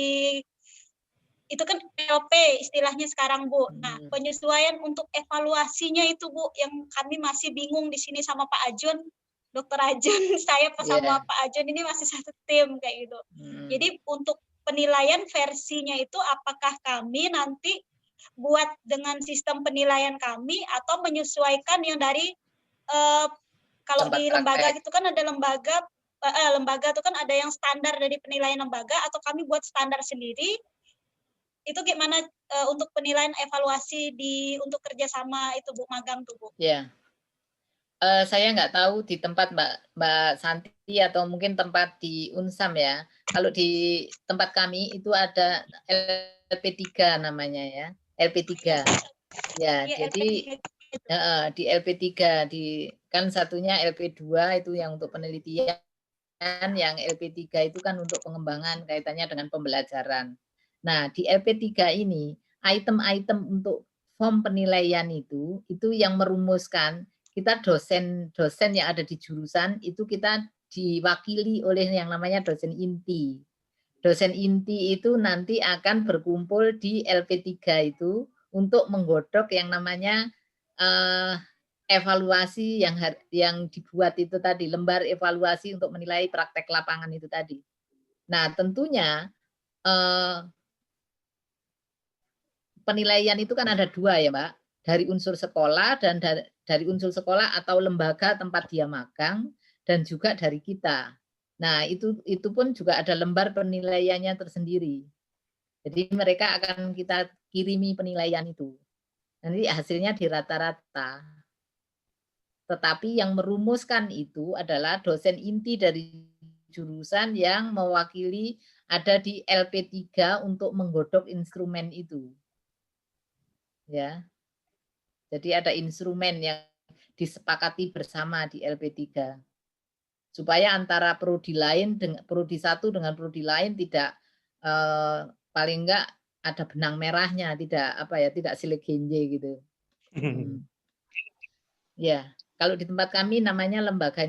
itu kan LP istilahnya sekarang Bu. Nah, penyesuaian untuk evaluasinya itu Bu yang kami masih bingung di sini sama Pak Ajun, Dr. Ajun, saya sama Pak Ajun ini masih satu tim kayak gitu. Jadi untuk penilaian versinya itu apakah kami nanti buat dengan sistem penilaian kami atau menyesuaikan yang dari kalau di lembaga itu kan ada lembaga itu kan ada yang standar dari penilaian lembaga atau kami buat standar sendiri. Itu gimana untuk penilaian evaluasi untuk kerjasama itu Bu, magang tuh Bu? Ya, saya nggak tahu di tempat Mbak Santi atau mungkin tempat di Unsam ya. Kalau di tempat kami itu ada LP3 namanya ya, LP3. Ya, jadi di LP3 kan satunya LP2 itu yang untuk penelitian, yang LP3 itu kan untuk pengembangan kaitannya dengan pembelajaran. Nah, di LP3 ini item-item untuk form penilaian itu yang merumuskan kita dosen yang ada di jurusan itu kita diwakili oleh yang namanya dosen inti. Dosen inti itu nanti akan berkumpul di LP3 itu untuk menggodok yang namanya evaluasi yang dibuat itu tadi, lembar evaluasi untuk menilai praktek lapangan itu tadi. Nah, tentunya penilaian itu kan ada dua ya Mbak, dari unsur sekolah dan dari unsur sekolah atau lembaga tempat dia magang dan juga dari kita. Nah, itu pun juga ada lembar penilaiannya tersendiri. Jadi mereka akan kita kirimi penilaian itu. Nanti hasilnya di rata-rata. Tetapi yang merumuskan itu adalah dosen inti dari jurusan yang mewakili ada di LP3 untuk menggodok instrumen itu. Ya. Jadi ada instrumen yang disepakati bersama di LP3. Supaya antara prodi lain dengan prodi satu dengan prodi lain tidak paling enggak ada benang merahnya, tidak silik genje gitu. Ya, kalau di tempat kami namanya lembaga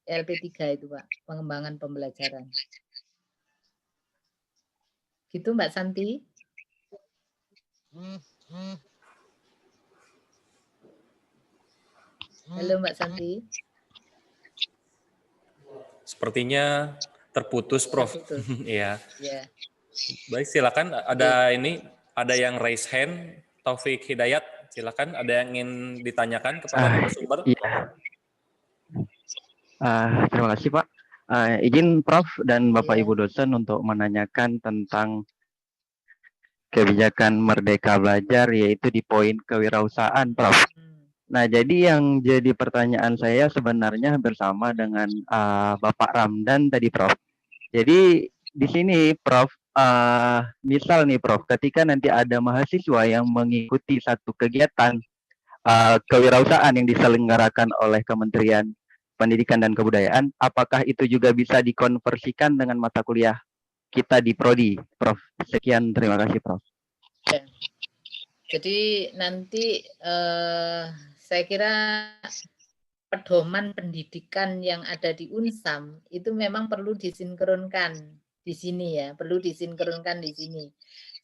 LP3 itu Pak, pengembangan pembelajaran. Gitu Mbak Santi? Halo Mbak Santi. Sepertinya terputus Prof. Iya. Ya. Baik, silakan. Ada yang raise hand, Taufik Hidayat. Silakan, ada yang ingin ditanyakan kepada narasumber. Iya. Terima kasih Pak. Izin Prof dan Bapak Ibu dosen untuk menanyakan tentang kebijakan Merdeka Belajar, yaitu di poin kewirausahaan Prof. Nah, jadi yang jadi pertanyaan saya sebenarnya bersama dengan Bapak Ramdan tadi Prof. Jadi di sini Prof, misal nih Prof, ketika nanti ada mahasiswa yang mengikuti satu kegiatan kewirausahaan yang diselenggarakan oleh Kementerian Pendidikan dan Kebudayaan, apakah itu juga bisa dikonversikan dengan mata kuliah kita di Prodi, Prof? Sekian, terima kasih Prof. Jadi nanti saya kira pedoman pendidikan yang ada di Unsam itu memang perlu disinkronkan di sini ya, perlu disinkronkan di sini.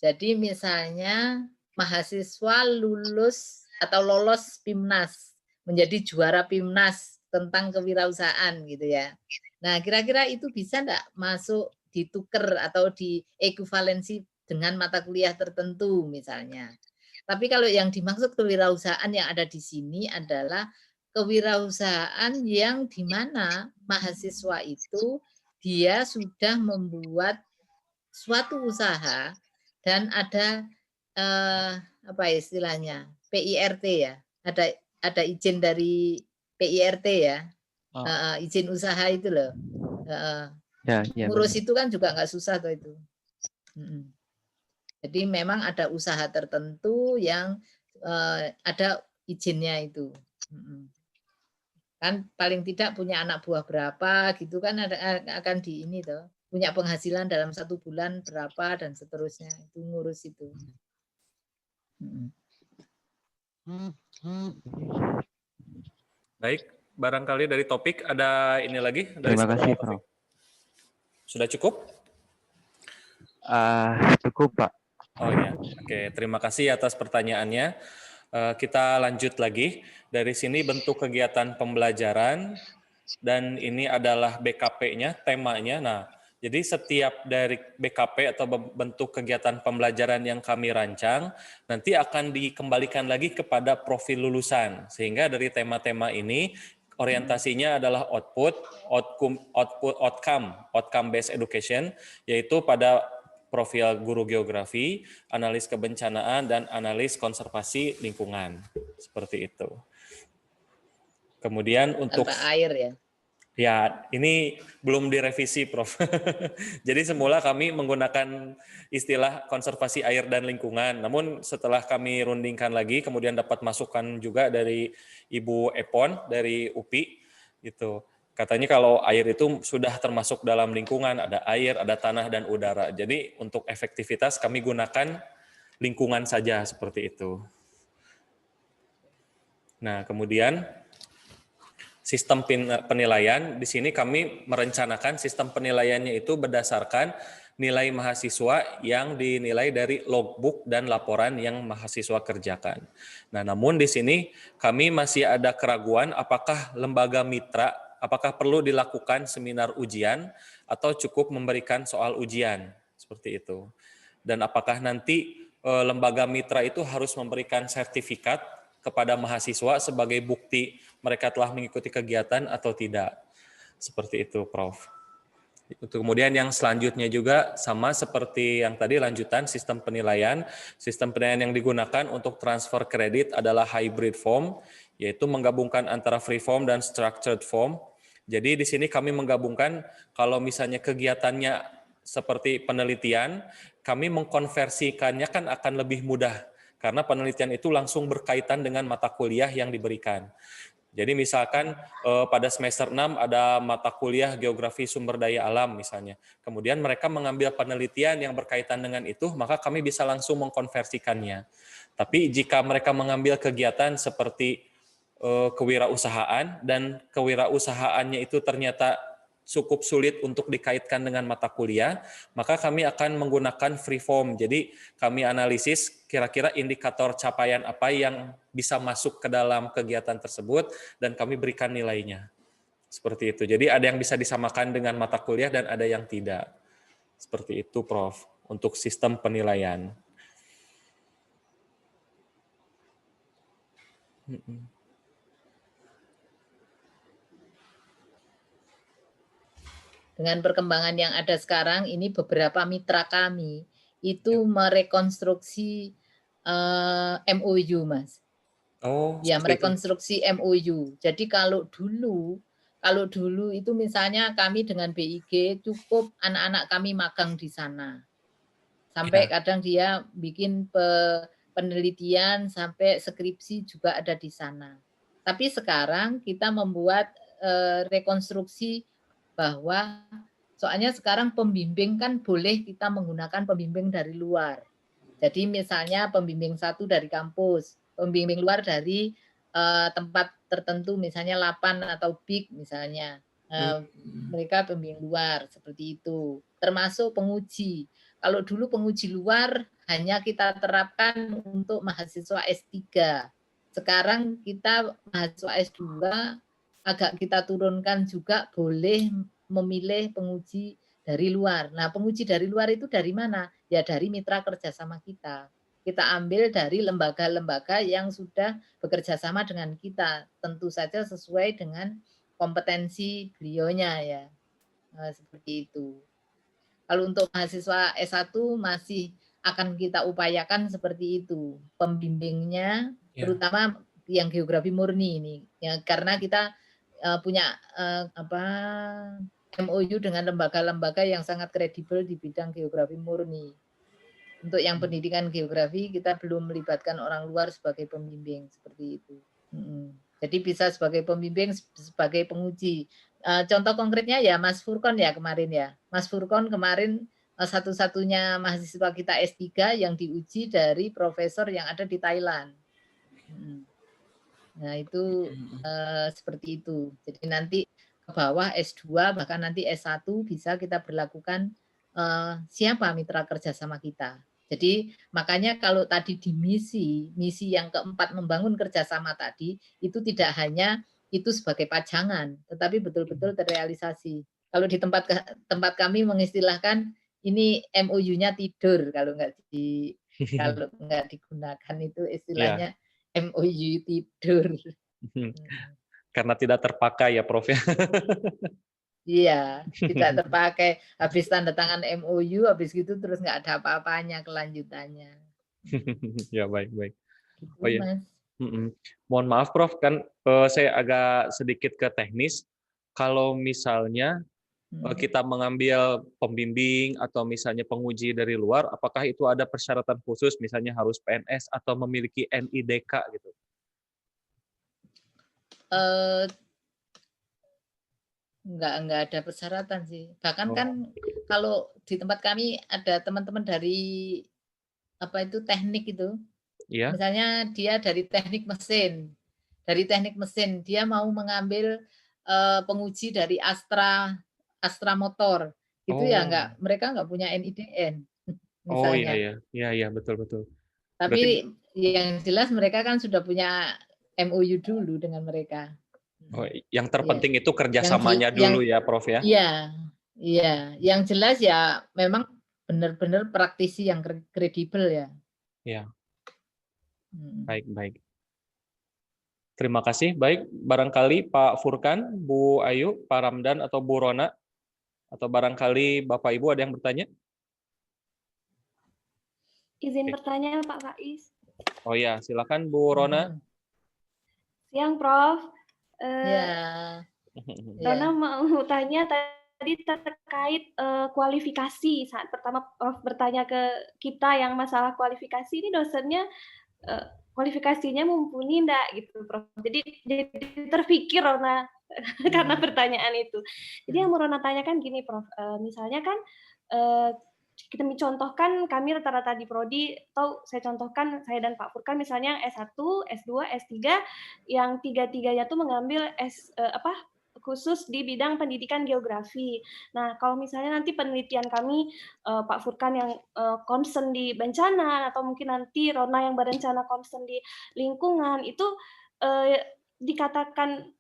Jadi misalnya mahasiswa lulus atau lolos PIMNAS menjadi juara PIMNAS tentang kewirausahaan gitu ya. Nah, kira-kira itu bisa enggak masuk ditukar atau diekuivalensi dengan mata kuliah tertentu misalnya. Tapi kalau yang dimaksud kewirausahaan yang ada di sini adalah kewirausahaan yang di mana mahasiswa itu dia sudah membuat suatu usaha dan ada apa istilahnya PIRT ya, ada izin dari PIRT ya, izin usaha itu loh. Ya, ya, Ngurus benar. itu kan juga nggak susah tuh itu. Jadi memang ada usaha tertentu yang ada izinnya itu. Kan paling tidak punya anak buah berapa gitu kan akan di ini tuh. Punya penghasilan dalam 1 bulan berapa dan seterusnya. Itu ngurus itu. Baik, barangkali dari topik ada ini lagi dari Terima kasih, saudara Prof. Taufik. Sudah cukup? Cukup, Pak. Oh ya, oke. Terima kasih atas pertanyaannya. Kita lanjut lagi. Dari sini bentuk kegiatan pembelajaran dan ini adalah BKP-nya, temanya. Nah, jadi setiap dari BKP atau bentuk kegiatan pembelajaran yang kami rancang nanti akan dikembalikan lagi kepada profil lulusan. Sehingga dari tema-tema ini orientasinya adalah outcome based education, yaitu pada profil guru geografi, analis kebencanaan, dan analis konservasi lingkungan. Seperti itu. Kemudian untuk tanpa air ya. Ya, ini belum direvisi, Prof. Jadi semula kami menggunakan istilah konservasi air dan lingkungan. Namun setelah kami rundingkan lagi, kemudian dapat masukan juga dari Ibu Epon dari UPI, gitu. Katanya kalau air itu sudah termasuk dalam lingkungan, ada air, ada tanah dan udara. Jadi untuk efektivitas kami gunakan lingkungan saja seperti itu. Nah, kemudian sistem penilaian, di sini kami merencanakan sistem penilaiannya itu berdasarkan nilai mahasiswa yang dinilai dari logbook dan laporan yang mahasiswa kerjakan. Nah, namun di sini kami masih ada keraguan apakah lembaga mitra, apakah perlu dilakukan seminar ujian atau cukup memberikan soal ujian, seperti itu. Dan apakah nanti lembaga mitra itu harus memberikan sertifikat kepada mahasiswa sebagai bukti mereka telah mengikuti kegiatan atau tidak. Seperti itu, Prof. Kemudian yang selanjutnya juga sama seperti yang tadi lanjutan sistem penilaian. Sistem penilaian yang digunakan untuk transfer kredit adalah hybrid form, yaitu menggabungkan antara free form dan structured form. Jadi di sini kami menggabungkan kalau misalnya kegiatannya seperti penelitian, kami mengkonversikannya kan akan lebih mudah karena penelitian itu langsung berkaitan dengan mata kuliah yang diberikan. Jadi misalkan pada semester 6 ada mata kuliah geografi sumber daya alam misalnya. Kemudian mereka mengambil penelitian yang berkaitan dengan itu, maka kami bisa langsung mengkonversikannya. Tapi jika mereka mengambil kegiatan seperti kewirausahaan dan kewirausahaannya itu ternyata cukup sulit untuk dikaitkan dengan mata kuliah, maka kami akan menggunakan free form. Jadi kami analisis kira-kira indikator capaian apa yang bisa masuk ke dalam kegiatan tersebut dan kami berikan nilainya. Seperti itu. Jadi ada yang bisa disamakan dengan mata kuliah dan ada yang tidak. Seperti itu, Prof. Untuk sistem penilaian. Dengan perkembangan yang ada sekarang, ini beberapa mitra kami itu merekonstruksi MOU, Mas. Oh, ya, merekonstruksi MOU. Jadi kalau dulu itu misalnya kami dengan BIG cukup anak-anak kami magang di sana. Sampai kadang dia bikin penelitian sampai skripsi juga ada di sana. Tapi sekarang kita membuat rekonstruksi bahwa soalnya sekarang pembimbing kan boleh kita menggunakan pembimbing dari luar. Jadi misalnya pembimbing satu dari kampus, pembimbing luar dari tempat tertentu misalnya LAPAN atau BIK misalnya. Mereka pembimbing luar seperti itu. Termasuk penguji. Kalau dulu penguji luar hanya kita terapkan untuk mahasiswa S3. sekarang kita mahasiswa S2 agak kita turunkan juga boleh memilih penguji dari luar. Nah, penguji dari luar itu dari mana? Ya dari mitra kerjasama kita. Kita ambil dari lembaga-lembaga yang sudah bekerja sama dengan kita. Tentu saja sesuai dengan kompetensi beliaunya ya. Nah, seperti itu. Kalau untuk mahasiswa S1 masih akan kita upayakan seperti itu. Pembimbingnya, terutama yang geografi murni ini. Ya, karena kita punya MOU dengan lembaga-lembaga yang sangat kredibel di bidang geografi murni. Untuk yang pendidikan geografi kita belum melibatkan orang luar sebagai pembimbing seperti itu. Jadi bisa sebagai pembimbing, sebagai penguji. Contoh konkretnya ya Mas Furkon ya kemarin ya. Mas Furkon kemarin satu-satunya mahasiswa kita S3 yang diuji dari profesor yang ada di Thailand. Nah itu seperti itu. Jadi nanti ke bawah S2 bahkan nanti S1 bisa kita berlakukan siapa mitra kerjasama kita. Jadi makanya kalau tadi di misi yang keempat membangun kerjasama tadi itu tidak hanya itu sebagai pajangan, tetapi betul-betul terrealisasi. Kalau di tempat kami mengistilahkan ini MOU-nya tidur kalau nggak digunakan itu istilahnya MOU tidur. Karena tidak terpakai ya Prof ya. Iya, tidak terpakai. Habis tanda tangan MOU, habis gitu terus nggak ada apa-apanya kelanjutannya. Ya baik. Gitu, Oh iya. Mas. Mohon maaf Prof, kan saya agak sedikit ke teknis. Kalau misalnya kita mengambil pembimbing atau misalnya penguji dari luar, apakah itu ada persyaratan khusus, misalnya harus PNS atau memiliki NIDK gitu? Enggak ada persyaratan sih. Bahkan kan kalau di tempat kami ada teman-teman dari teknik itu. Iya. Misalnya dia dari teknik mesin. Dari teknik mesin dia mau mengambil penguji dari Astra Motor. Itu ya mereka enggak punya NIDN misalnya. Oh iya betul. Tapi yang jelas mereka kan sudah punya MOU dulu dengan mereka. Oh, yang terpenting itu kerjasamanya dulu ya, Prof ya? Iya. Yang jelas ya memang benar-benar praktisi yang kredibel ya. Iya. Baik. Terima kasih. Baik, barangkali Pak Furkan, Bu Ayu, Pak Ramdan, atau Bu Rona, atau barangkali Bapak Ibu ada yang bertanya? Izin bertanya Pak Faiz. Oh ya, silakan Bu Rona. Siang Prof. Rona mau tanya tadi terkait kualifikasi. Saat pertama Prof bertanya ke kita yang masalah kualifikasi, ini dosennya kualifikasinya mumpuni enggak gitu Prof. Jadi terpikir Rona karena pertanyaan itu. Jadi yang mau Rona tanyakan gini Prof, misalnya kan kita mencontohkan kami rata-rata di prodi, atau saya contohkan saya dan Pak Furkan misalnya S1, S2, S3 yang tiga-tiganya tuh mengambil khusus di bidang pendidikan geografi. Nah, kalau misalnya nanti penelitian kami Pak Furkan yang concern di bencana atau mungkin nanti Rona yang berencana concern di lingkungan itu dikatakan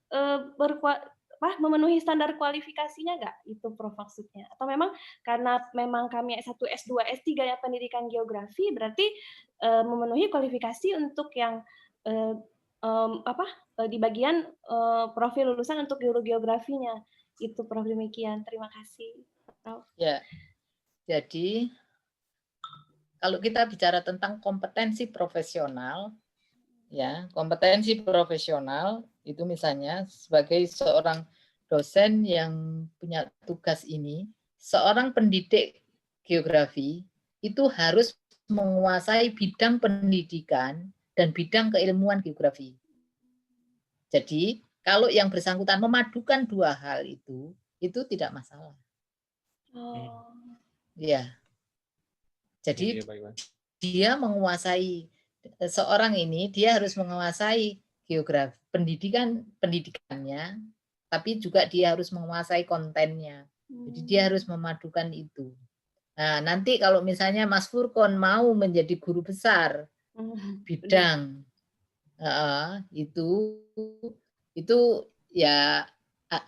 memenuhi standar kualifikasinya nggak? Itu Prof maksudnya. Atau memang karena memang kami S1, S2, S3 ya pendidikan geografi berarti memenuhi kualifikasi untuk yang di bagian profil lulusan untuk geografinya. Itu Prof demikian. Terima kasih. Prof. Ya. Jadi kalau kita bicara tentang kompetensi profesional ya, kompetensi profesional itu misalnya sebagai seorang dosen yang punya tugas ini, seorang pendidik geografi itu harus menguasai bidang pendidikan dan bidang keilmuan geografi. Jadi, kalau yang bersangkutan memadukan dua hal itu tidak masalah. Ya. Jadi dia menguasai seorang ini dia harus menguasai geografi pendidikannya, tapi juga dia harus menguasai kontennya. Jadi dia harus memadukan itu. Nah, nanti kalau misalnya Mas Furkon mau menjadi guru besar bidang itu ya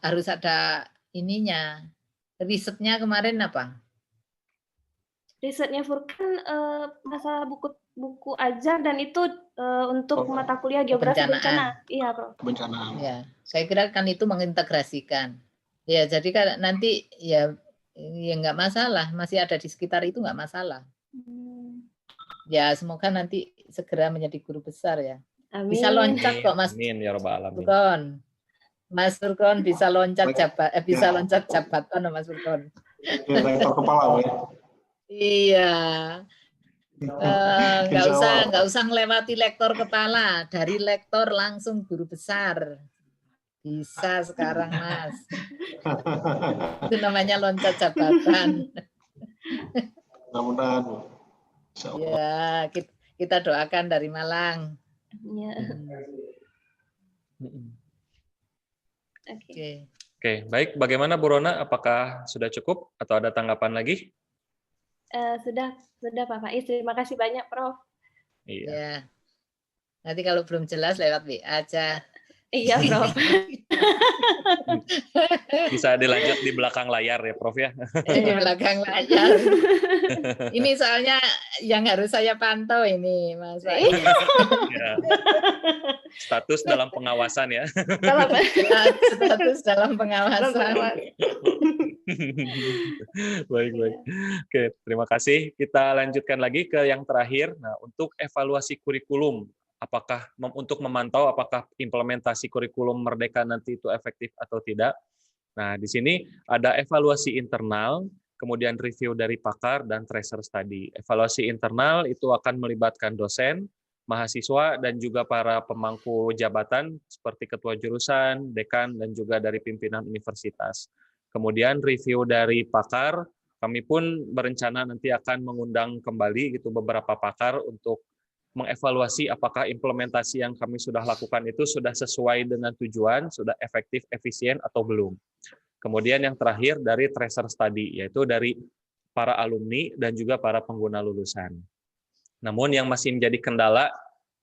harus ada ininya. Risetnya kemarin apa? Risetnya Furkan masalah buku ajar dan itu untuk mata kuliah geografi bencana. Iya, Prof. Bencana. Ya, saya kira kan itu mengintegrasikan. Ya, jadi kan nanti ya nggak masalah, masih ada di sekitar itu nggak masalah. Ya, semoga nanti segera menjadi guru besar ya. Amin. Bisa loncat kok Mas. Amin ya rabbal alamin. Furkon. Mas Furkon bisa loncat bisa loncat jabatan Mas Furkon. Rektor kepala, Bu. Iya. Nggak usah melewati lektor kepala, dari lektor langsung guru besar. Bisa sekarang, Mas. Itu namanya loncat jabatan. Mudah-mudahan, Bu. Ya, kita doakan dari Malang. Ya. Oke, baik. Bagaimana Bu Rona? Apakah sudah cukup atau ada tanggapan lagi? Sudah Pak Faiz. Terima kasih banyak, Prof. Iya. Ya. Nanti kalau belum jelas lewat WA aja. Iya, Prof. Bisa dilanjut di belakang layar ya, Prof ya. Di belakang layar. Ini soalnya yang harus saya pantau ini, Mas. Ya. Status dalam pengawasan ya. Status dalam pengawasan. Baik. Oke, terima kasih. Kita lanjutkan lagi ke yang terakhir. Nah, untuk evaluasi kurikulum, apakah untuk memantau apakah implementasi kurikulum Merdeka nanti itu efektif atau tidak. Nah, di sini ada evaluasi internal, kemudian review dari pakar dan tracer study. Evaluasi internal itu akan melibatkan dosen, mahasiswa, dan juga para pemangku jabatan seperti ketua jurusan, dekan, dan juga dari pimpinan universitas. Kemudian review dari pakar, kami pun berencana nanti akan mengundang kembali gitu beberapa pakar untuk mengevaluasi apakah implementasi yang kami sudah lakukan itu sudah sesuai dengan tujuan, sudah efektif, efisien, atau belum. Kemudian yang terakhir dari tracer study, yaitu dari para alumni dan juga para pengguna lulusan. Namun yang masih menjadi kendala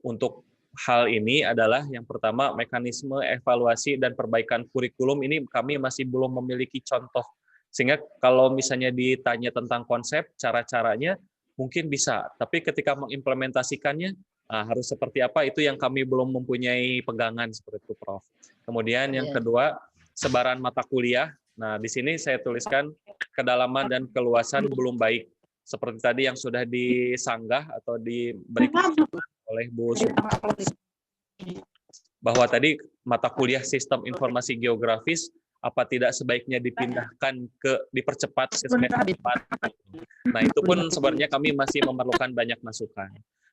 untuk hal ini adalah yang pertama mekanisme evaluasi dan perbaikan kurikulum ini kami masih belum memiliki contoh. Sehingga kalau misalnya ditanya tentang konsep, cara-caranya mungkin bisa, tapi ketika mengimplementasikannya harus seperti apa itu yang kami belum mempunyai pegangan seperti itu, Prof. Kemudian yang kedua, sebaran mata kuliah. Nah, di sini saya tuliskan kedalaman dan keluasan belum baik. Seperti tadi yang sudah disanggah atau diberikan oleh Bu Sumarmi, bahwa tadi mata kuliah sistem informasi geografis apa tidak sebaiknya dipindahkan dipercepat ke semester 4. Nah, itu pun sebenarnya kami masih memerlukan banyak masukan.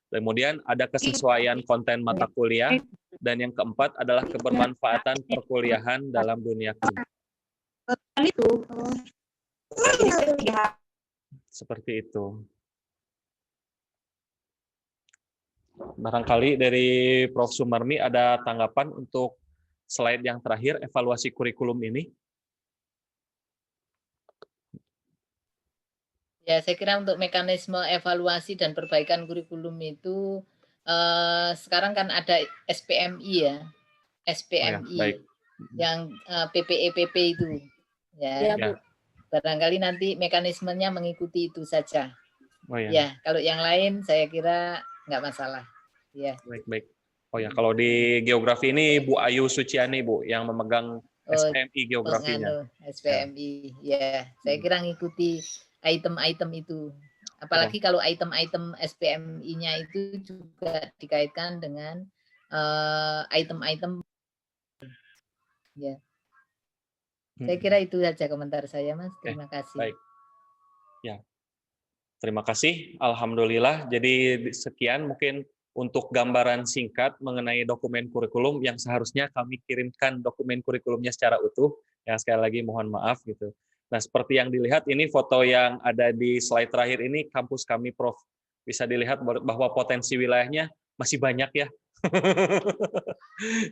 Kemudian ada kesesuaian konten mata kuliah, dan yang keempat adalah kebermanfaatan perkuliahan dalam dunia kerja. Seperti itu. Barangkali dari Prof. Sumarmi ada tanggapan untuk slide yang terakhir, evaluasi kurikulum ini? Ya, saya kira untuk mekanisme evaluasi dan perbaikan kurikulum itu sekarang kan ada SPMI ya, SPMI yang PPEPP itu, ya. Barangkali nanti mekanismenya mengikuti itu saja. Ya, kalau yang lain saya kira nggak masalah. Ya. Baik. Oh ya, kalau di geografi ini Bu Ayu Suciani, Bu, yang memegang SPMI geografinya. SPMI, ya. Saya kira ngikuti item-item itu. Apalagi kalau item-item SPMI-nya itu juga dikaitkan dengan item-item. Ya. Saya kira itu saja komentar saya, Mas. Terima kasih. Baik. Ya. Terima kasih. Alhamdulillah. Jadi sekian mungkin untuk gambaran singkat mengenai dokumen kurikulum yang seharusnya kami kirimkan dokumen kurikulumnya secara utuh. Ya, sekali lagi mohon maaf gitu. Nah, seperti yang dilihat ini foto yang ada di slide terakhir ini kampus kami, Prof. Bisa dilihat bahwa potensi wilayahnya masih banyak ya.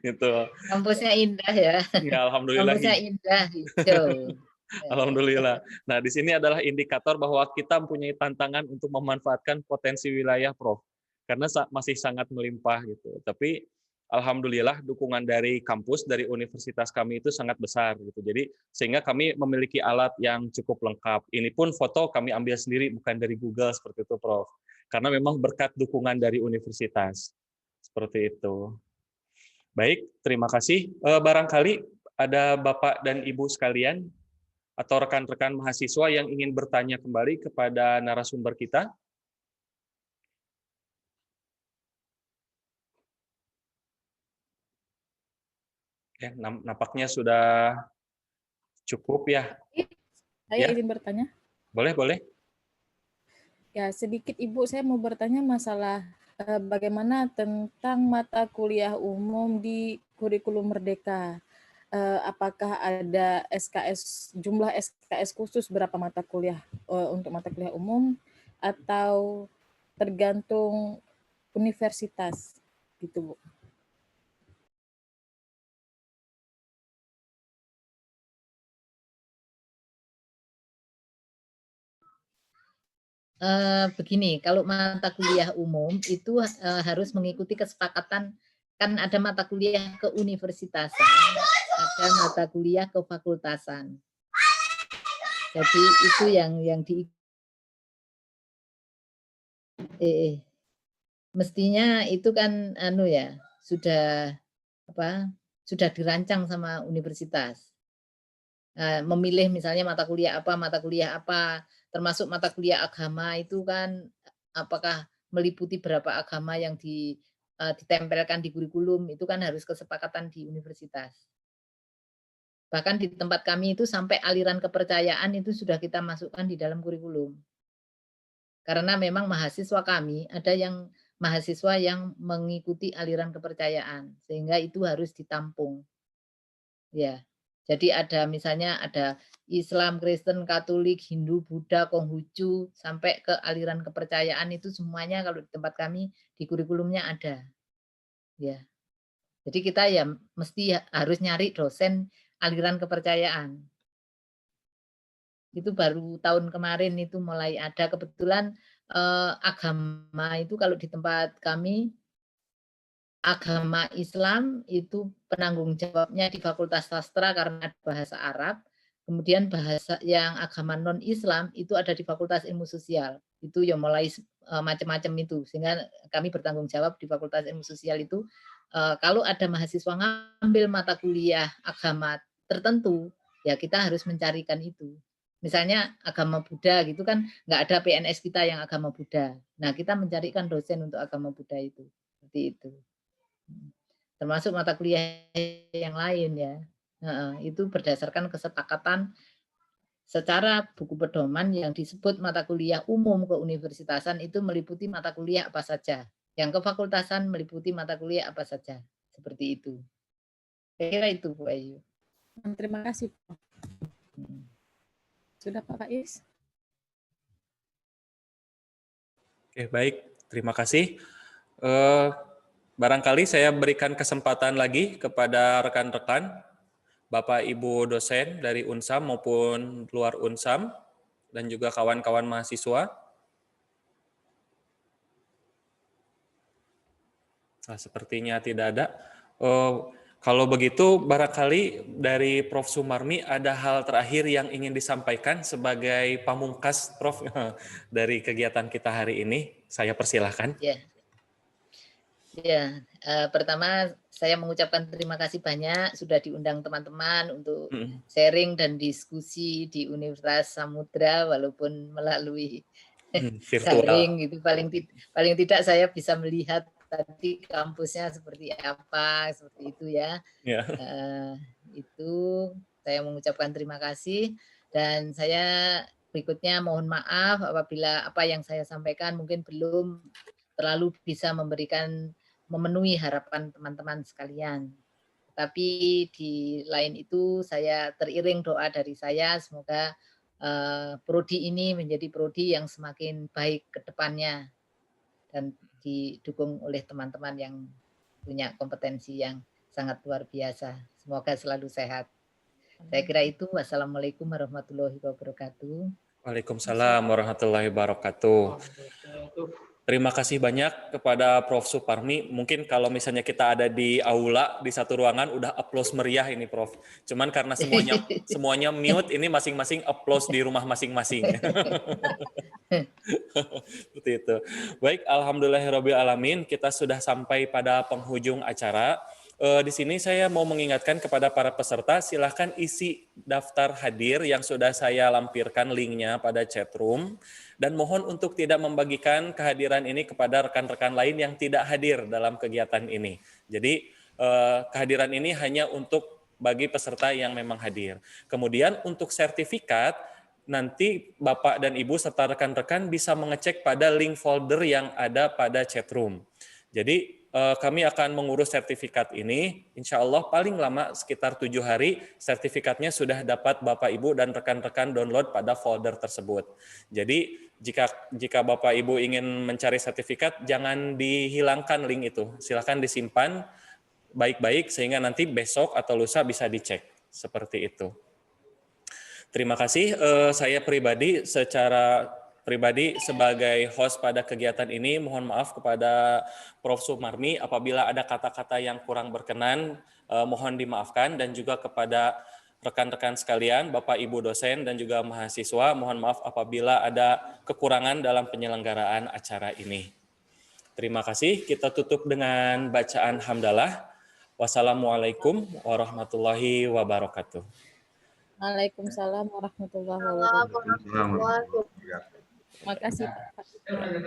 Gitu. Kampusnya indah ya. Ya, alhamdulillah. Kampusnya indah, hijau. Alhamdulillah. Nah, di sini adalah indikator bahwa kita mempunyai tantangan untuk memanfaatkan potensi wilayah, Prof. Karena masih sangat melimpah gitu. Tapi alhamdulillah dukungan dari kampus, dari universitas kami itu sangat besar gitu. Jadi sehingga kami memiliki alat yang cukup lengkap. Ini pun foto kami ambil sendiri, bukan dari Google seperti itu, Prof. Karena memang berkat dukungan dari universitas. Seperti itu. Baik, terima kasih. Barangkali ada Bapak dan Ibu sekalian atau rekan-rekan mahasiswa yang ingin bertanya kembali kepada narasumber kita. Ya, nampaknya sudah cukup ya. Saya Ya. izin bertanya. Boleh. Ya, sedikit Ibu, saya mau bertanya masalah bagaimana tentang mata kuliah umum di kurikulum Merdeka. Apakah ada jumlah SKS khusus berapa mata kuliah untuk mata kuliah umum atau tergantung universitas gitu, Bu? Begini, kalau mata kuliah umum itu harus mengikuti kesepakatan, kan ada mata kuliah keuniversitasan, ada mata kuliah kefakultasan. Jadi itu yang mestinya itu kan sudah dirancang sama universitas. Memilih misalnya mata kuliah apa, termasuk mata kuliah agama itu kan apakah meliputi berapa agama yang ditempelkan di kurikulum, itu kan harus kesepakatan di universitas. Bahkan di tempat kami itu sampai aliran kepercayaan itu sudah kita masukkan di dalam kurikulum. Karena memang mahasiswa kami ada yang mahasiswa yang mengikuti aliran kepercayaan, sehingga itu harus ditampung. Ya. Jadi ada misalnya ada Islam, Kristen, Katolik, Hindu, Buddha, Konghucu, sampai ke aliran kepercayaan itu semuanya kalau di tempat kami di kurikulumnya ada. Ya. Jadi kita ya mesti harus nyari dosen aliran kepercayaan. Itu baru tahun kemarin itu mulai ada, kebetulan agama itu kalau di tempat kami agama Islam itu penanggung jawabnya di Fakultas Sastra karena ada bahasa Arab. Kemudian bahasa yang agama non-Islam itu ada di Fakultas Ilmu Sosial. Itu ya mulai macam-macam itu. Sehingga kami bertanggung jawab di Fakultas Ilmu Sosial itu kalau ada mahasiswa ngambil mata kuliah agama tertentu, ya kita harus mencarikan itu. Misalnya agama Buddha gitu kan nggak ada PNS kita yang agama Buddha. Nah, kita mencarikan dosen untuk agama Buddha itu. Seperti itu. Termasuk mata kuliah yang lain ya. Itu berdasarkan kesepakatan secara buku pedoman yang disebut mata kuliah umum keuniversitasan itu meliputi mata kuliah apa saja. Yang kefakultasan meliputi mata kuliah apa saja. Seperti itu. Saya kira itu Bu Ayu. Terima kasih. Sudah Pak Faiz? Oke, baik. Terima kasih. Barangkali saya berikan kesempatan lagi kepada rekan-rekan, Bapak Ibu dosen dari Unsam maupun luar Unsam, dan juga kawan-kawan mahasiswa. Nah, sepertinya tidak ada. Kalau begitu, barangkali dari Prof. Sumarmi ada hal terakhir yang ingin disampaikan sebagai pamungkas, Prof, dari kegiatan kita hari ini. Saya persilahkan. Ya, pertama saya mengucapkan terima kasih banyak sudah diundang teman-teman untuk sharing dan diskusi di Universitas Samudra walaupun melalui daring gitu. Paling tidak saya bisa melihat tadi kampusnya seperti apa, seperti itu ya. Itu saya mengucapkan terima kasih dan saya berikutnya mohon maaf apabila apa yang saya sampaikan mungkin belum terlalu bisa memenuhi harapan teman-teman sekalian. Tapi di lain itu saya teriring doa dari saya semoga prodi ini menjadi prodi yang semakin baik ke depannya dan didukung oleh teman-teman yang punya kompetensi yang sangat luar biasa. Semoga selalu sehat. Saya kira itu. Wassalamualaikum warahmatullahi wabarakatuh. Waalaikumsalam warahmatullahi wabarakatuh. Terima kasih banyak kepada Prof. Suparmi. Mungkin kalau misalnya kita ada di aula di satu ruangan udah applause meriah ini, Prof. Cuman karena semuanya mute, ini masing-masing applause di rumah masing-masing. Seperti itu. Baik, alhamdulillahirabbil alamin, kita sudah sampai pada penghujung acara. Di sini saya mau mengingatkan kepada para peserta, silahkan isi daftar hadir yang sudah saya lampirkan linknya pada chat room, dan mohon untuk tidak membagikan kehadiran ini kepada rekan-rekan lain yang tidak hadir dalam kegiatan ini. Jadi kehadiran ini hanya untuk bagi peserta yang memang hadir. Kemudian untuk sertifikat, nanti Bapak dan Ibu serta rekan-rekan bisa mengecek pada link folder yang ada pada chat room. Jadi kami akan mengurus sertifikat ini, insya Allah paling lama sekitar 7 hari, sertifikatnya sudah dapat Bapak Ibu dan rekan-rekan download pada folder tersebut. Jadi jika Bapak Ibu ingin mencari sertifikat, jangan dihilangkan link itu, silakan disimpan baik-baik sehingga nanti besok atau lusa bisa dicek, seperti itu. Terima kasih, saya secara pribadi sebagai host pada kegiatan ini, mohon maaf kepada Prof. Sumarmi apabila ada kata-kata yang kurang berkenan, mohon dimaafkan, dan juga kepada rekan-rekan sekalian, Bapak Ibu dosen dan juga mahasiswa, mohon maaf apabila ada kekurangan dalam penyelenggaraan acara ini. Terima kasih, kita tutup dengan bacaan hamdalah. Wassalamualaikum warahmatullahi wabarakatuh. Waalaikumsalam warahmatullahi wabarakatuh. Terima kasih Pak.